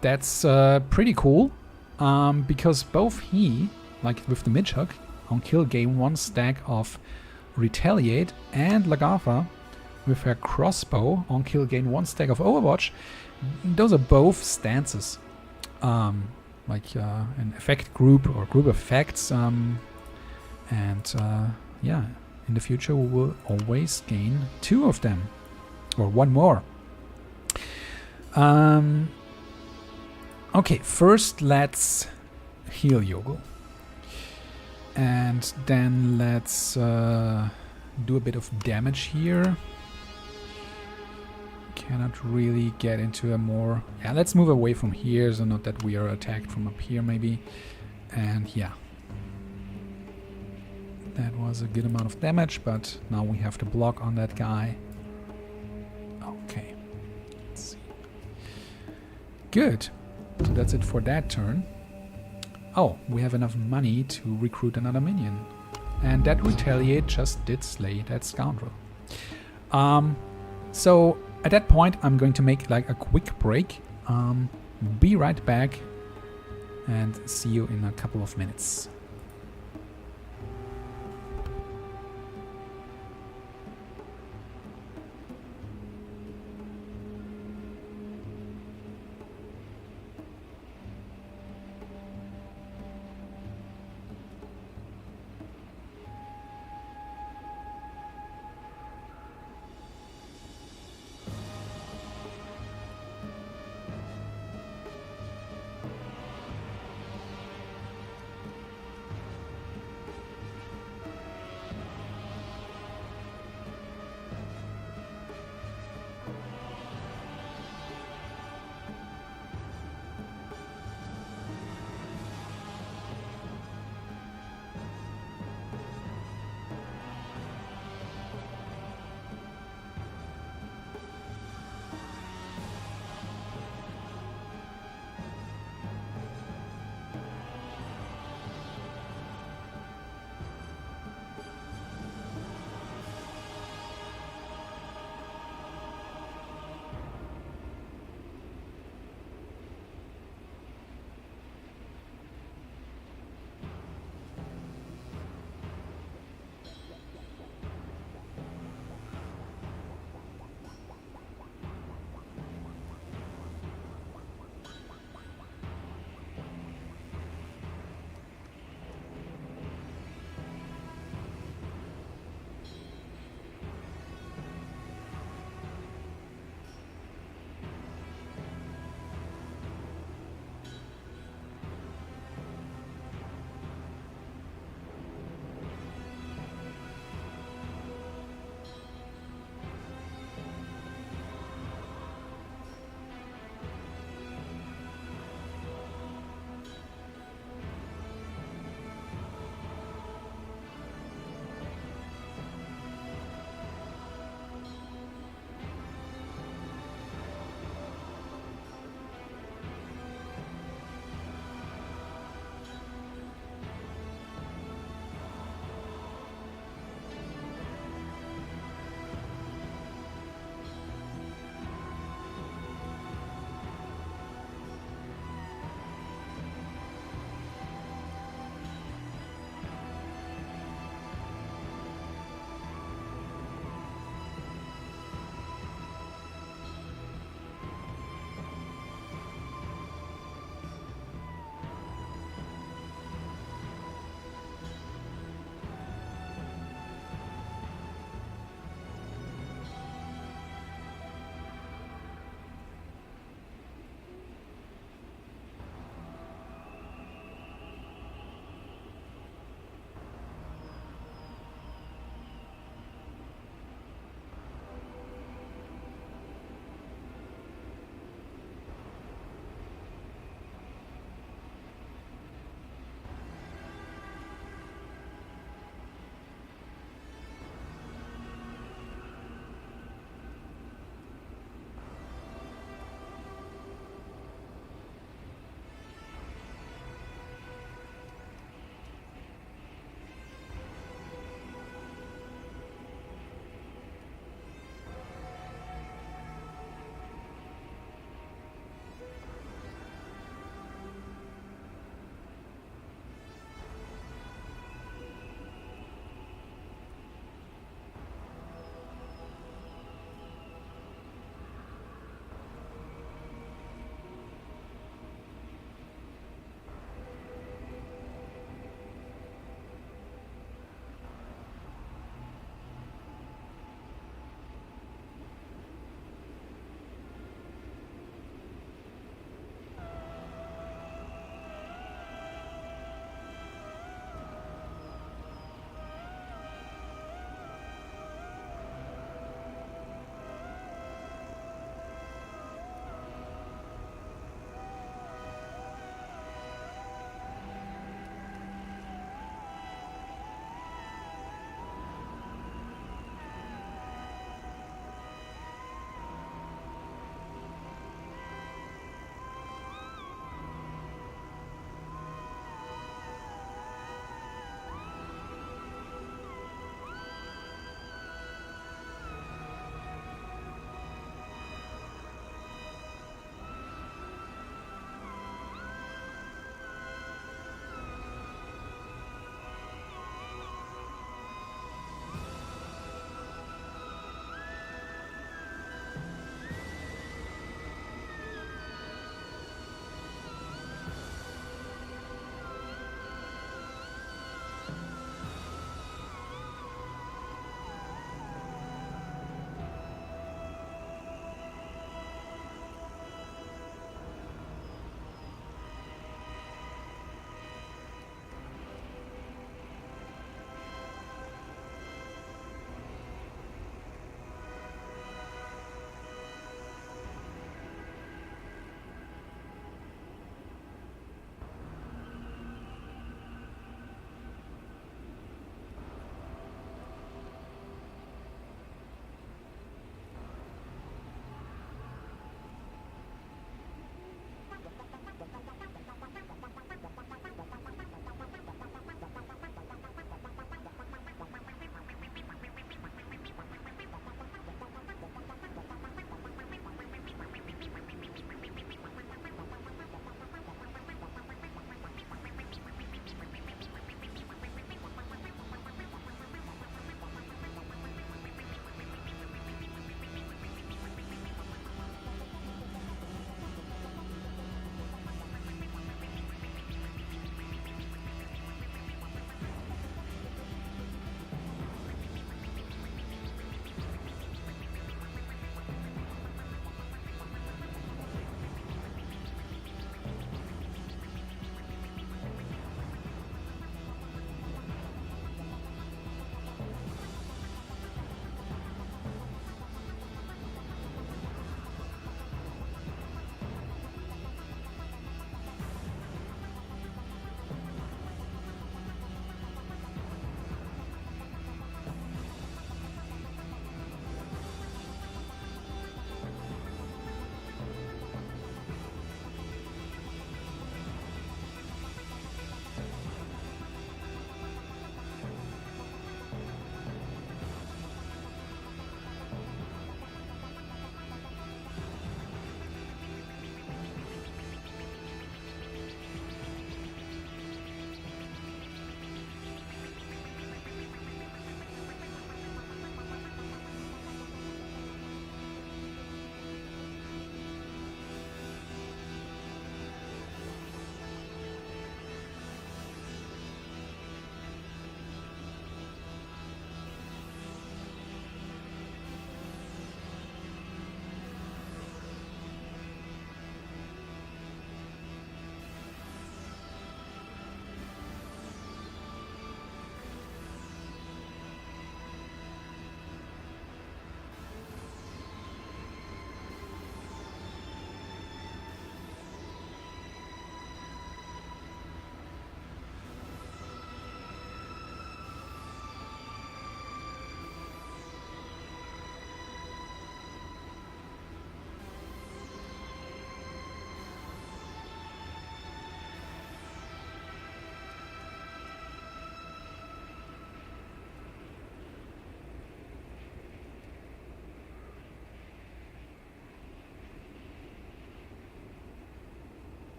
That's pretty cool, because both he, like with the Midgehug, on kill gain 1 stack of Retaliate, and Lagartha with her crossbow on kill gain 1 stack of Overwatch. Those are both stances, like an effect group or group of effects, and yeah. In the future, we will always gain 2 of them, or 1 more. Okay, first let's heal Yogel, and then let's do a bit of damage here. Cannot really get into a more... Yeah, let's move away from here, so not that we are attacked from up here maybe. And yeah. That was a good amount of damage, but now we have to block on that guy. Okay. Let's see. Good. So that's it for that turn. Oh, we have enough money to recruit another minion. And that Retaliate just did slay that scoundrel. So at that point, I'm going to make like a quick break. Be right back and see you in a couple of minutes.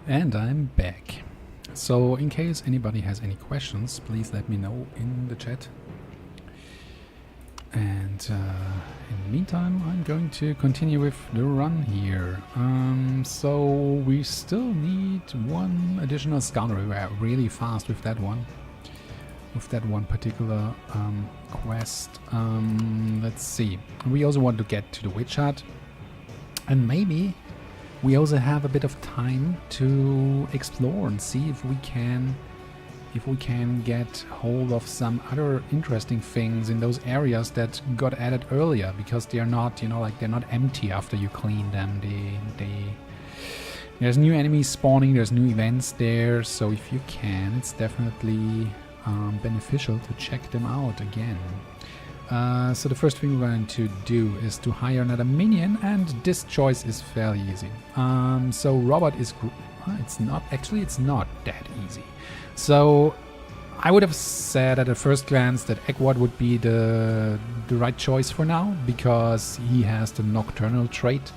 And I'm back. So in case anybody has any questions, please let me know in the chat. And in the meantime, I'm going to continue with the run here. So we still need one additional scout. We're really fast with that one. With that one particular quest. Let's see. We also want to get to the witch hut. And maybe we also have a bit of time to explore and see if we can get hold of some other interesting things in those areas that got added earlier, because they're not, you know, like they're not empty after you clean them. There's new enemies spawning, there's new events there, so if you can, it's definitely beneficial to check them out again. So the first thing we're going to do is to hire another minion, and this choice is fairly easy. So Robert is... it's not that easy. So I would have said at a first glance that Egward would be the right choice for now, because he has the nocturnal trait.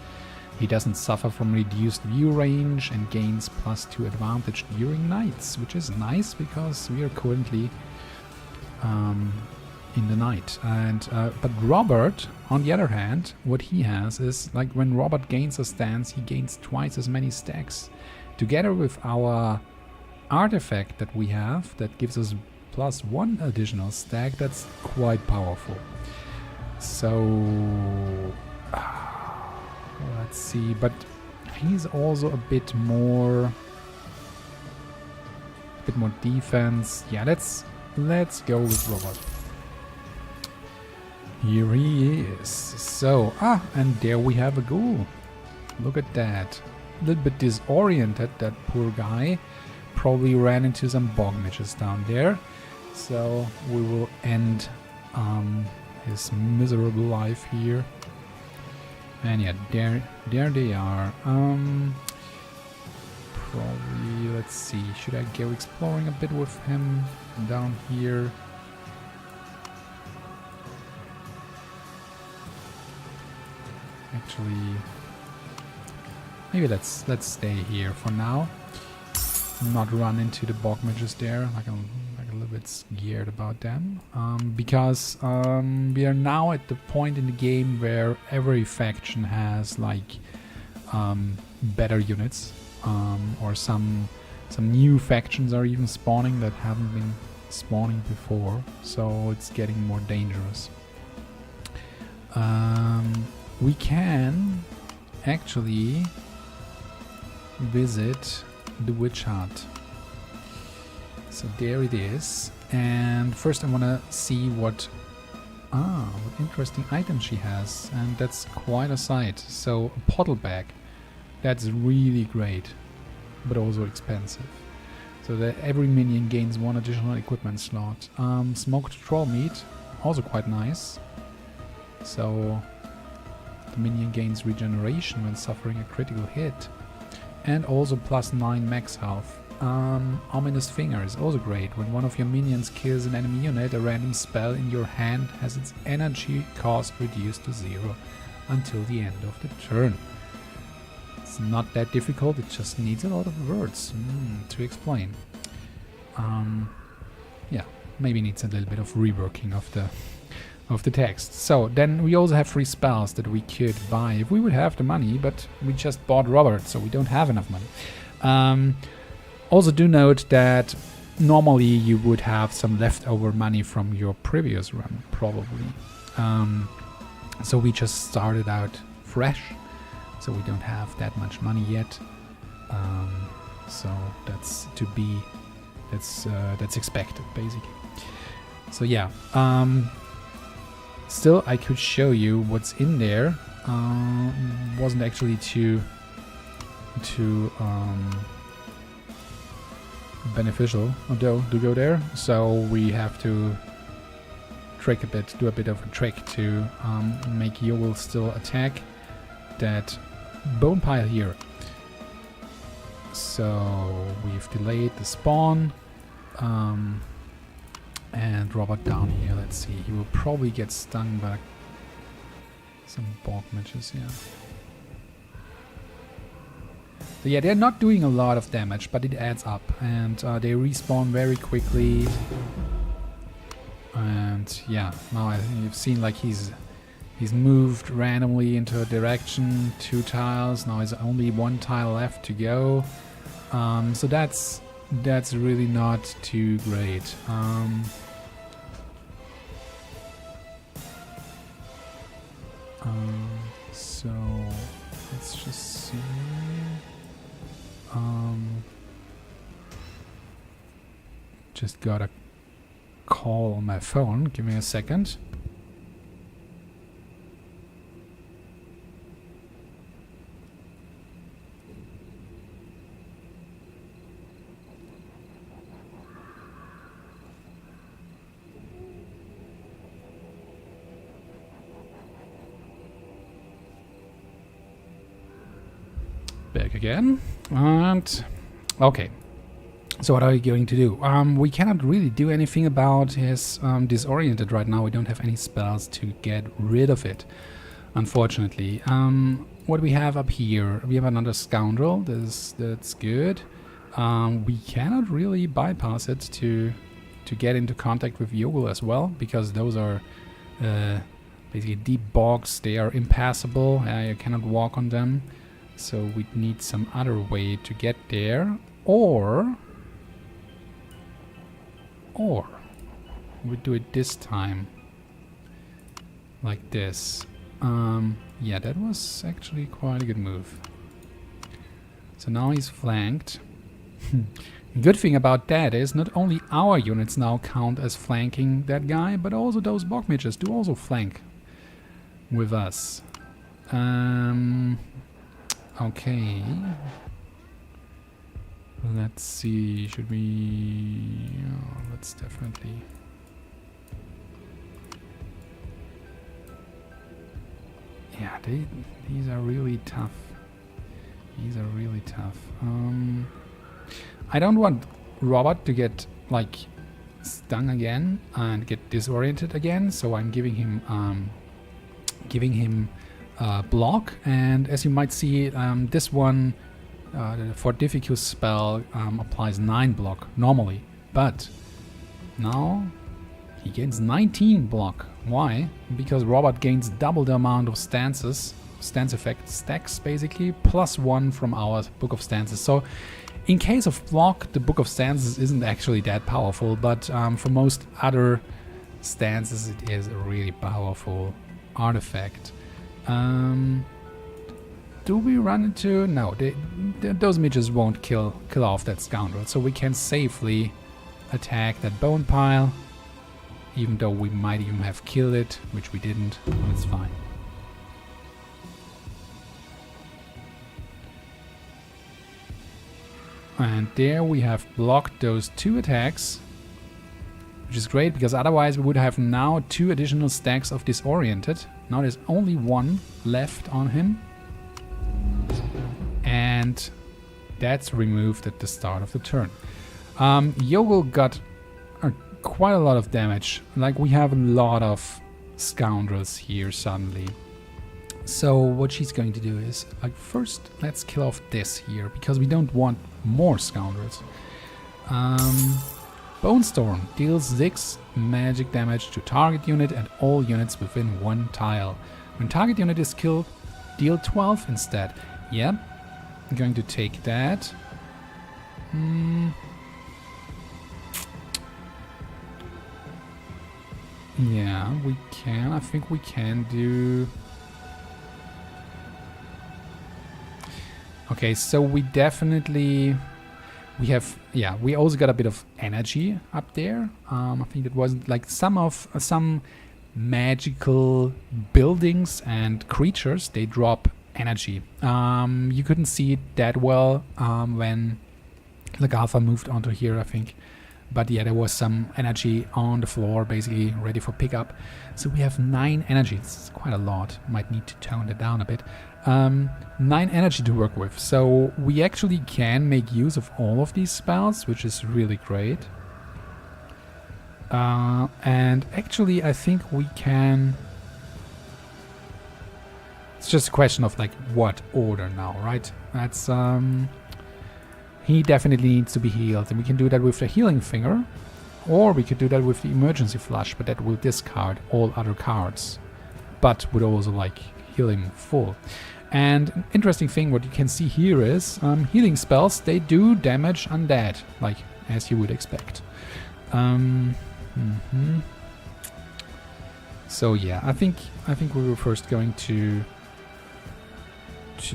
He doesn't suffer from reduced view range and gains +2 advantage during nights, which is nice because we are currently in the night. And but Robert, on the other hand, what he has is, like, when Robert gains a stance, he gains twice as many stacks. Together with our artifact that we have, that gives us +1 additional stack, that's quite powerful. So let's see, but he's also a bit more defense. Yeah, let's go with Robert. Here he is. So, and there we have a ghoul. Look at that. A little bit disoriented, that poor guy. Probably ran into some bog midges down there. So we will end his miserable life here. And yeah, there they are. Probably, let's see, should I go exploring a bit with him down here? Actually, maybe let's stay here for now. Not run into the bog midges there. Like I'm a little bit scared about them, because we are now at the point in the game where every faction has like better units, or some new factions are even spawning that haven't been spawning before. So it's getting more dangerous. We can actually visit the witch hut. So there it is. And first I want to see what interesting items she has. And that's quite a sight. So a pottle bag. That's really great, but also expensive. So that every minion gains 1 additional equipment slot. Smoked troll meat, also quite nice. So the minion gains regeneration when suffering a critical hit. And also +9 max health. Ominous Finger is also great. When one of your minions kills an enemy unit, a random spell in your hand has its energy cost reduced to 0 until the end of the turn. It's not that difficult, it just needs a lot of words to explain. Yeah, maybe needs a little bit of reworking of the text. So then we also have 3 spells that we could buy if we would have the money, but we just bought Robert, so we don't have enough money. Also do note that normally you would have some leftover money from your previous run, probably. So we just started out fresh, so we don't have that much money yet. So that's expected, basically. So yeah. Still, I could show you what's in there. Wasn't actually too beneficial, though, to go there. So we have to do a bit of a trick to make Yoel still attack that bone pile here. So we've delayed the spawn. And Robert down here, let's see, he will probably get stung by some bog midges, yeah. So yeah, they're not doing a lot of damage, but it adds up, and they respawn very quickly. And yeah, now you've seen like he's moved randomly into a direction, 2 tiles. Now there's only 1 tile left to go. So that's really not too great. So let's just see. Just got a call on my phone. Give me a second. Back again. And okay. So what are we going to do? We cannot really do anything about his disoriented right now. We don't have any spells to get rid of it, unfortunately. What we have up here, we have another scoundrel. That's good. We cannot really bypass it to get into contact with Yogel as well, because those are basically deep bogs. They are impassable. You cannot walk on them. So we need some other way to get there, or we do it this time like this. Yeah, that was actually quite a good move. So now he's flanked. Good thing about that is not only our units now count as flanking that guy, but also those bog mages do also flank with us. Okay. Let's see, should we... Oh, let's definitely... Yeah, these are really tough. These are really tough. I don't want Robert to get, like, stung again and get disoriented again, so I'm giving him block, and as you might see, this one for difficult spell applies 9 block normally, but now he gains 19 block. Why? Because Robert gains double the amount of stances, stance effect stacks basically, plus 1 from our Book of Stances. So in case of block, the Book of Stances isn't actually that powerful, but for most other stances it is a really powerful artifact. Do we run into... No, those mages won't kill off that scoundrel, so we can safely attack that bone pile, even though we might even have killed it, which we didn't. It's fine. And there we have blocked those 2 attacks, which is great, because otherwise we would have now 2 additional stacks of Disoriented. Now there's only 1 left on him, and that's removed at the start of the turn. Yogel got quite a lot of damage. Like, we have a lot of scoundrels here suddenly. So what she's going to do is, like, first let's kill off this here, because we don't want more scoundrels. Bone Storm deals 6 magic damage to target unit and all units within 1 tile. When target unit is killed, deal 12 instead. Yep, I'm going to take that. Yeah, we can. I think we can do... Okay, so we definitely... We have, yeah, we also got a bit of energy up there. I think that wasn't like some magical buildings and creatures, they drop energy. You couldn't see it that well when Lagartha moved onto here, I think. But yeah, there was some energy on the floor, basically ready for pickup. So we have 9 energy. It's quite a lot. Might need to tone it down a bit. 9 energy to work with. So we actually can make use of all of these spells, which is really great. And actually, I think we can... It's just a question of like what order now, right? That's he definitely needs to be healed, and we can do that with the healing finger, or we could do that with the emergency flush, but that will discard all other cards, but would also like heal him full. And an interesting thing what you can see here is healing spells, they do damage undead, like as you would expect. So yeah, I think we were first going to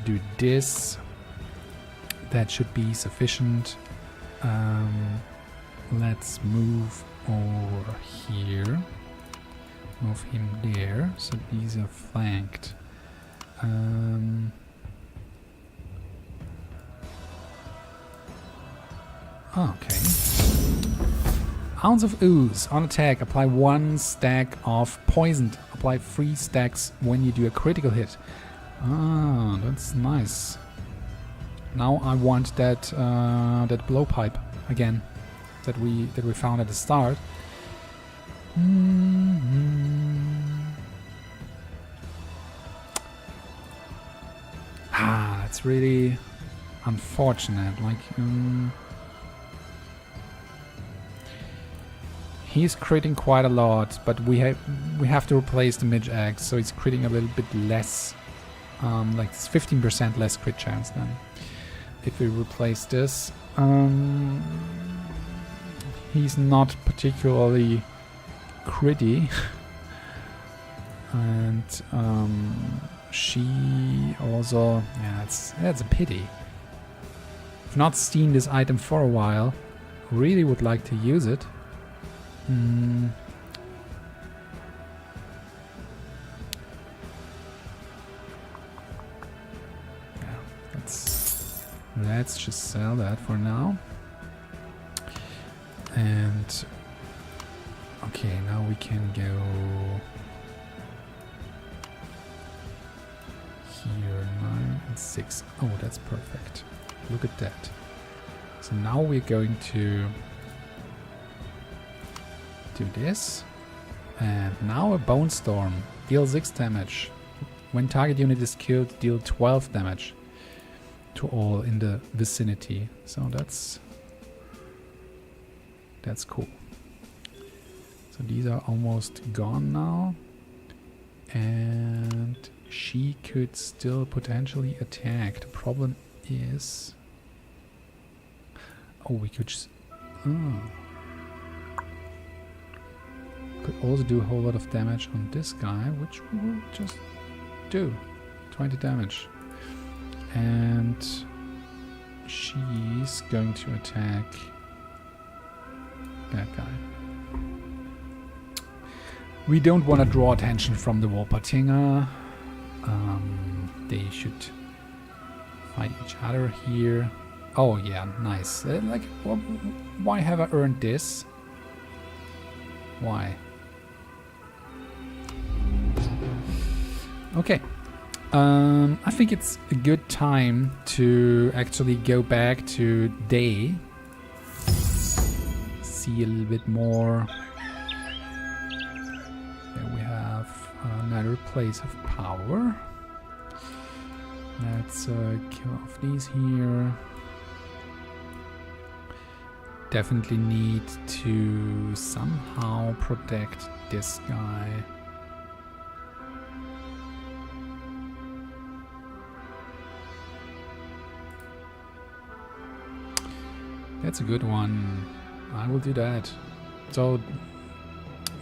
do this. That should be sufficient. Let's move over here. Move him there, so these are flanked. Okay. Ounce of Ooze. On attack, apply 1 stack of poisoned. Apply 3 stacks when you do a critical hit. Ah, that's nice. Now I want that that blowpipe again that we found at the start. That's really unfortunate. Like he's critting quite a lot, but we have to replace the Midge Axe, so it's critting a little bit less. Like it's 15% less crit chance then. If we replace this, he's not particularly critty, and she also, yeah, it's a pity. I've not seen this item for a while. Really would like to use it. Let's just sell that for now. And okay, now we can go here, 9 and 6. Oh, that's perfect. Look at that. So now we're going to do this. And now a Bone Storm. Deal 6 damage. When target unit is killed, deal 12 damage to all in the vicinity. So that's cool. So these are almost gone now, and she could still potentially attack. The problem is, oh, we could could also do a whole lot of damage on this guy, which we will just do 20 damage. And she's going to attack that guy. We don't want to draw attention from the Wolpertinger. They should fight each other here. Oh yeah, nice. Like, why have I earned this? Why? Okay. I think it's a good time to actually go back to Day. See a little bit more. There we have another place of power. Let's kill off these here. Definitely need to somehow protect this guy. That's a good one. I will do that. So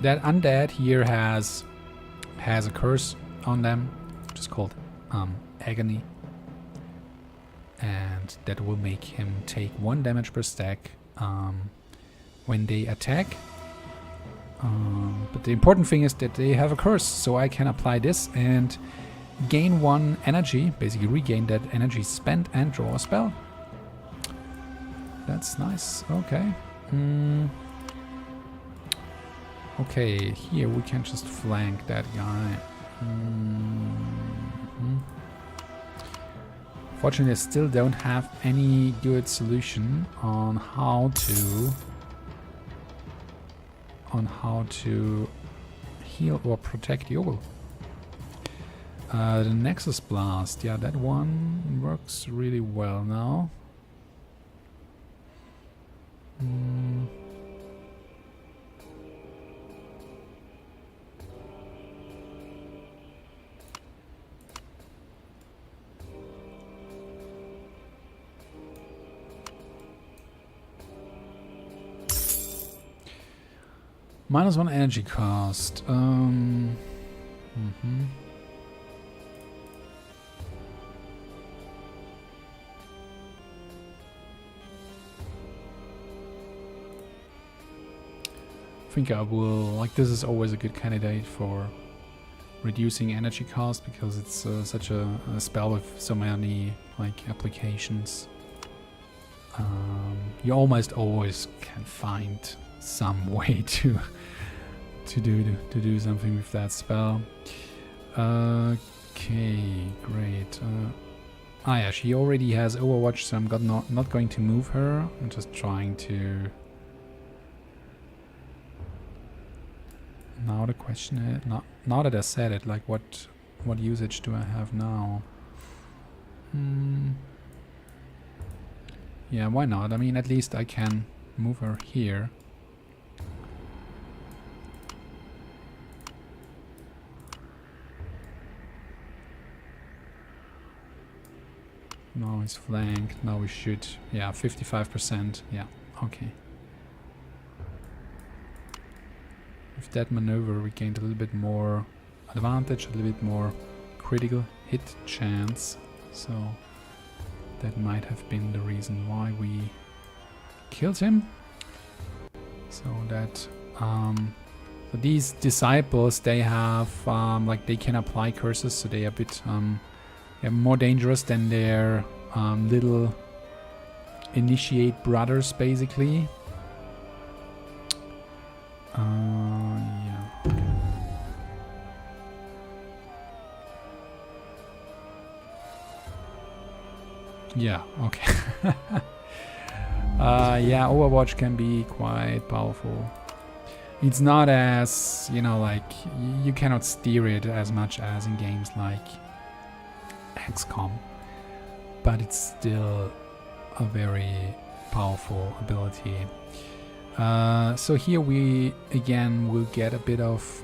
that undead here has a curse on them, which is called Agony, and that will make him take 1 damage per stack when they attack. But the important thing is that they have a curse, so I can apply this and gain 1 energy, basically regain that energy spent and draw a spell. That's nice. Okay. Okay, here we can just flank that guy. Fortunately, I still don't have any good solution on how to heal or protect Yogel. The Nexus Blast, yeah, that one works really well now. -1 energy cost. I think I will, like, this is always a good candidate for reducing energy cost because it's such a spell with so many like applications. You almost always can find some way to do something with that spell. Okay, great. Yeah, she already has Overwatch, so I'm not going to move her. I'm just trying to. Now the question is, now that I said it, like what usage do I have now? Yeah, why not? I mean, at least I can move her here. Now he's flanked. Now we should. Yeah, 55%. Yeah, okay. With that maneuver, we gained a little bit more advantage, a little bit more critical hit chance. So that might have been the reason why we killed him. So that so these disciples, they have like they can apply curses, so they are a bit they're more dangerous than their little initiate brothers, basically. Yeah. Okay. Yeah. Okay. Yeah, Overwatch can be quite powerful. It's not as, you know, like you cannot steer it as much as in games like XCOM, but it's still a very powerful ability. So here we again will get a bit of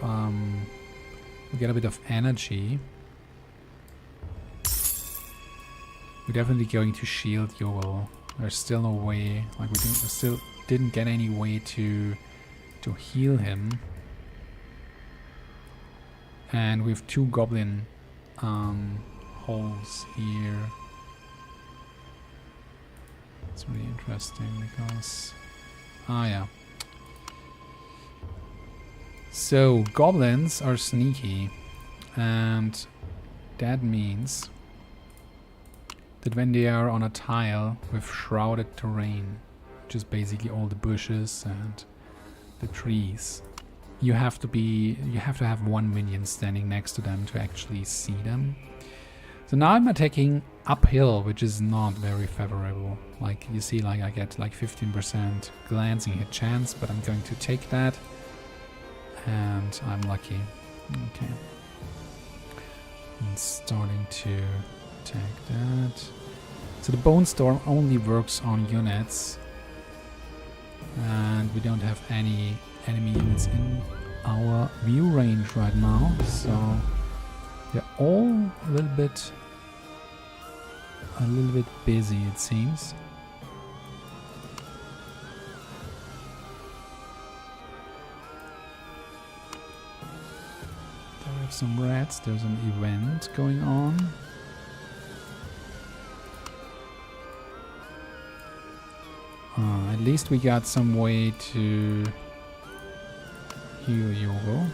energy. We're definitely going to shield Yoel. There's still no way, like we still didn't get any way to heal him. And we have 2 goblin holes here. It's really interesting because yeah. So goblins are sneaky, and that means that when they are on a tile with shrouded terrain, which is basically all the bushes and the trees, you have to have 1 minion standing next to them to actually see them. So now I'm attacking uphill, which is not very favorable. Like you see, like I get like 15% glancing hit chance, but I'm going to take that, and I'm lucky. Okay. I'm starting to attack that. So the Bone Storm only works on units, and we don't have any enemy units in our view range right now, so they're all a little bit busy, it seems. There we have some rats. There's an event going on. At least we got some way to heal Yogo.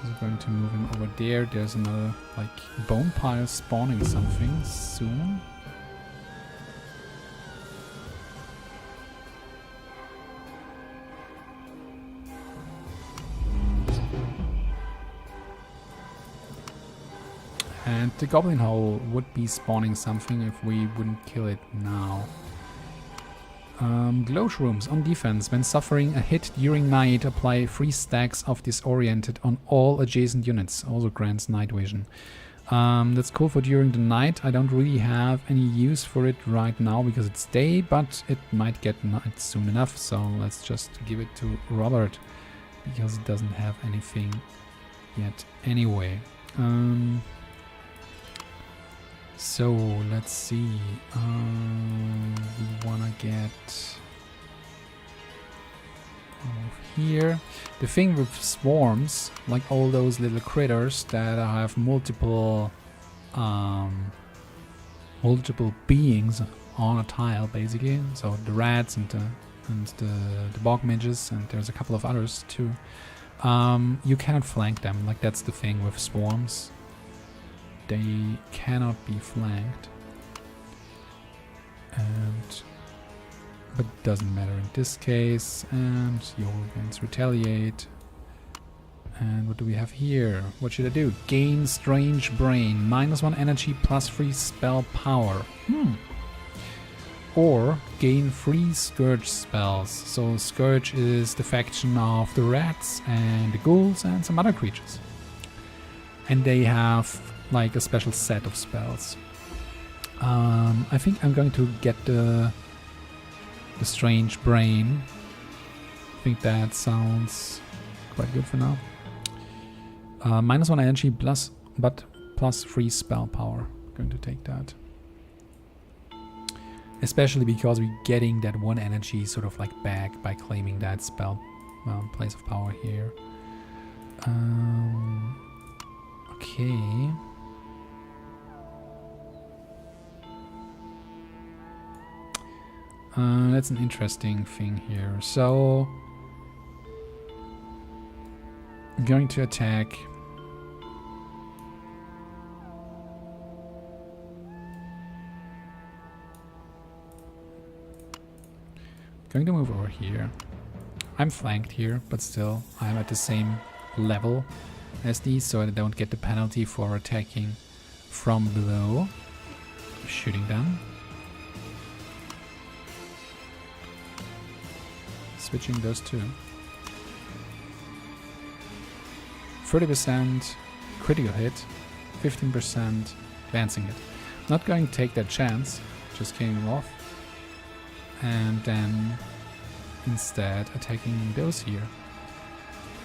I'm going to move him over there. There's another like bone pile spawning something soon. And the goblin hole would be spawning something if we wouldn't kill it now. Glow Shrooms on defense. When suffering a hit during night, apply 3 stacks of Disoriented on all adjacent units. Also grants night vision. That's cool for during the night. I don't really have any use for it right now because it's day, but it might get night soon enough. So let's just give it to Robert because it doesn't have anything yet anyway. So let's see. We wanna get over here. The thing with swarms, like all those little critters that have multiple beings on a tile, basically. So the rats and the bog midges, and there's a couple of others too. You cannot flank them. Like that's the thing with swarms. They cannot be flanked, but it doesn't matter in this case. And your against retaliate. And what do we have here? What should I do? Gain Strange Brain, -1 energy, +3 spell power. Or gain 3 Scourge spells. So Scourge is the faction of the rats and the ghouls and some other creatures. And they have like a special set of spells. I think I'm going to get the Strange Brain. I think that sounds quite good for now. -1 energy but +3 spell power. Going to take that. Especially because we're getting that 1 energy sort of like back by claiming that spell place of power here. Okay. That's an interesting thing here. So I'm going to attack. Going to move over here. I'm flanked here, but still I'm at the same level as these, so I don't get the penalty for attacking from below. Shooting them. Switching those two. 30% critical hit, 15% advancing hit. Not going to take that chance, just killing them off. And then instead attacking those here.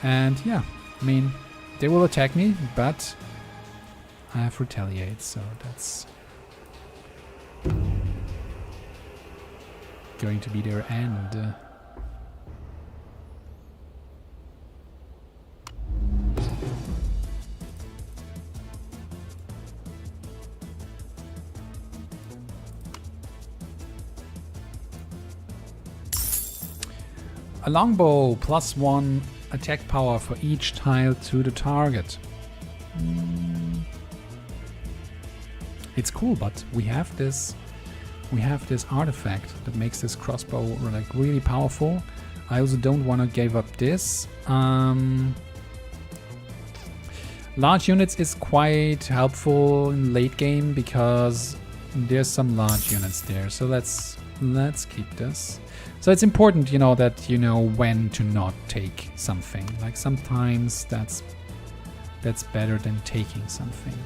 And yeah, I mean, they will attack me, but I have retaliate, so that's going to be their end. A longbow, +1 attack power for each tile to the target. It's cool, but we have this artifact that makes this crossbow like really powerful. I also don't want to give up this. Large units is quite helpful in late game because there's some large units there. So let's keep this. So it's important, you know, that you know when to not take something. Like sometimes that's better than taking something.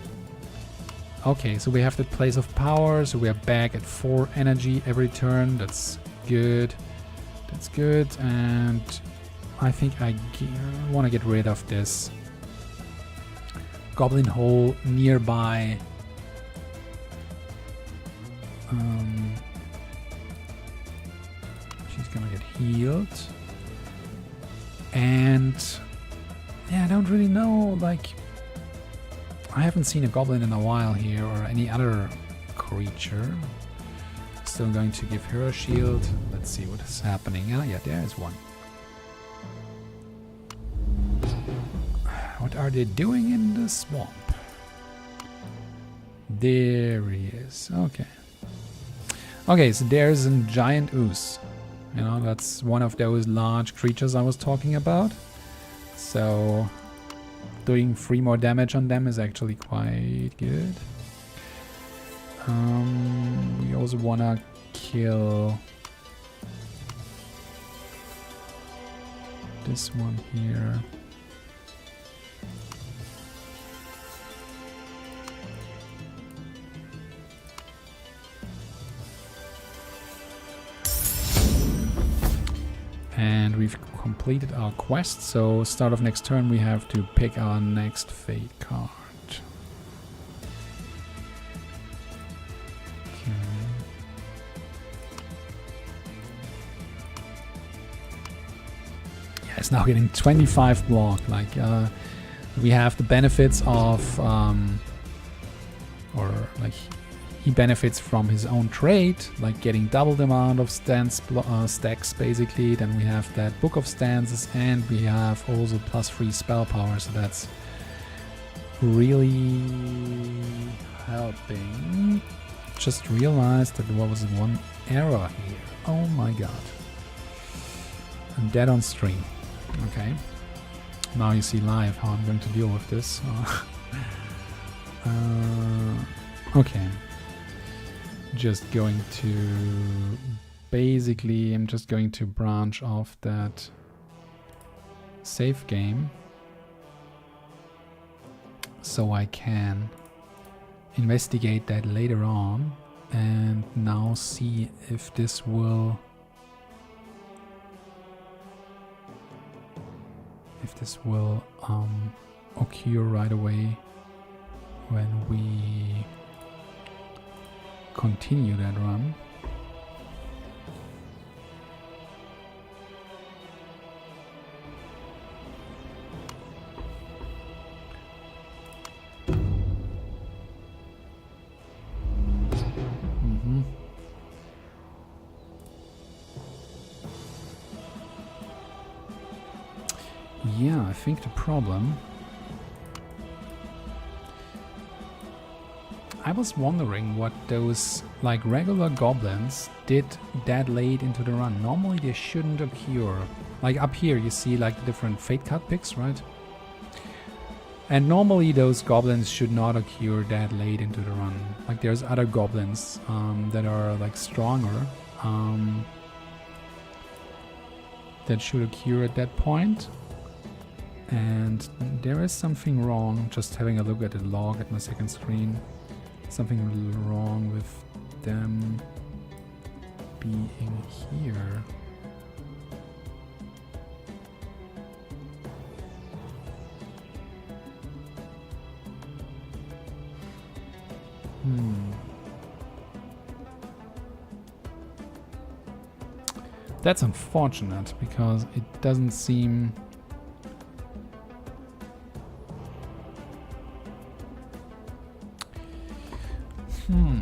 Okay, so we have the place of power, so we are back at 4 energy every turn. That's good. That's good, and I think I want to get rid of this goblin hole nearby. She's gonna get healed. And yeah, I don't really know, like I haven't seen a goblin in a while here or any other creature. Still going to give her a shield. Let's see what is happening. Ah, yeah, there is one. What are they doing in the swamp? There he is. Okay. Okay, so there's a giant ooze. You know, that's one of those large creatures I was talking about. So doing 3 more damage on them is actually quite good. We also wanna kill this one here. And we've completed our quest, so start of next turn we have to pick our next fate card. Okay. Yeah, it's now getting 25 block. Like, we have the benefits of, or like, he benefits from his own trait, like getting double the amount of stacks basically. Then we have that Book of Stances, and we have also +3 spell power, so that's really helping. Just realized that there was one error here. Oh my god. I'm dead on stream. Okay. Now you see live how I'm going to deal with this. Okay. Just going to basically, I'm just going to branch off that save game so I can investigate that later on and now see if this will occur right away when we continue that run. Yeah, I think the problem, I was wondering what those like regular goblins did that late into the run. Normally they shouldn't occur. Like up here you see like the different fate card picks, right? And normally those goblins should not occur that late into the run. Like there's other goblins that are like stronger that should occur at that point. And there is something wrong, just having a look at the log at my second screen. Something wrong with them being here. That's unfortunate because it doesn't seem... I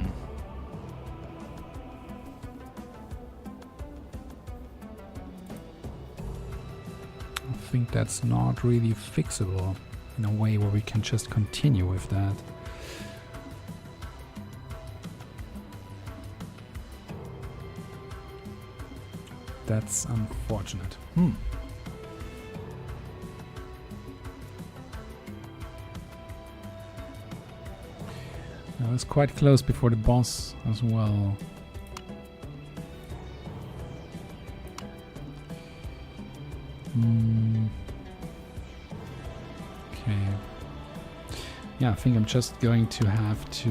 think that's not really fixable in a way where we can just continue with that. That's unfortunate. I was quite close before the boss as well. Okay. Yeah, I think I'm just going to have to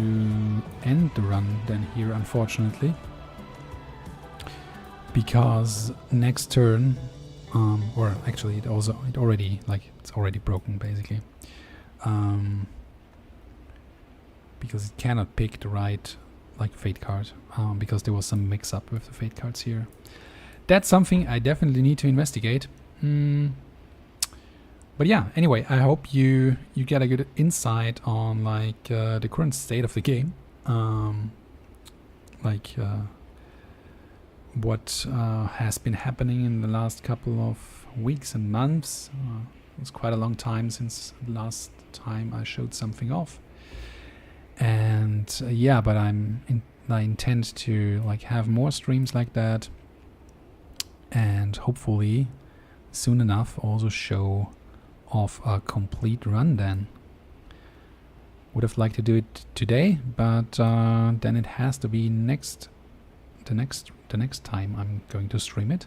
end the run then here, unfortunately. Because next turn, or actually it's already broken basically. Because it cannot pick the right fate card, because there was some mix up with the fate cards here. That's something I definitely need to investigate. But yeah, anyway, I hope you get a good insight on the current state of the game, what has been happening in the last couple of weeks and months. It's quite a long time since last time I showed something off. And yeah, but I intend to have more streams like that, and hopefully soon enough also show off a complete run then. Would have liked to do it today, but then it has to be the next time I'm going to stream it.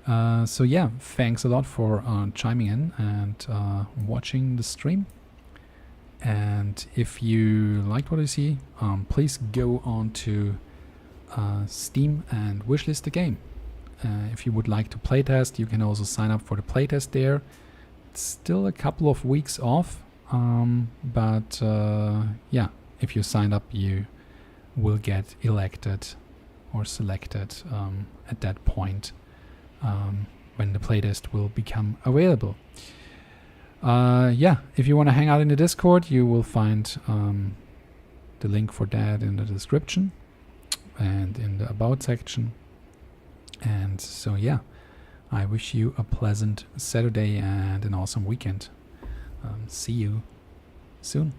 So yeah, thanks a lot for chiming in and watching the stream. And if you liked what you see, please go on to Steam and wishlist the game. If you would like to playtest, you can also sign up for the playtest there. It's still a couple of weeks off, but yeah, if you sign up, you will get elected or selected at that point when the playtest will become available. Yeah, if you want to hang out in the Discord, you will find the link for that in the description and in the about section. And so yeah, I wish you a pleasant Saturday and an awesome weekend. See you soon.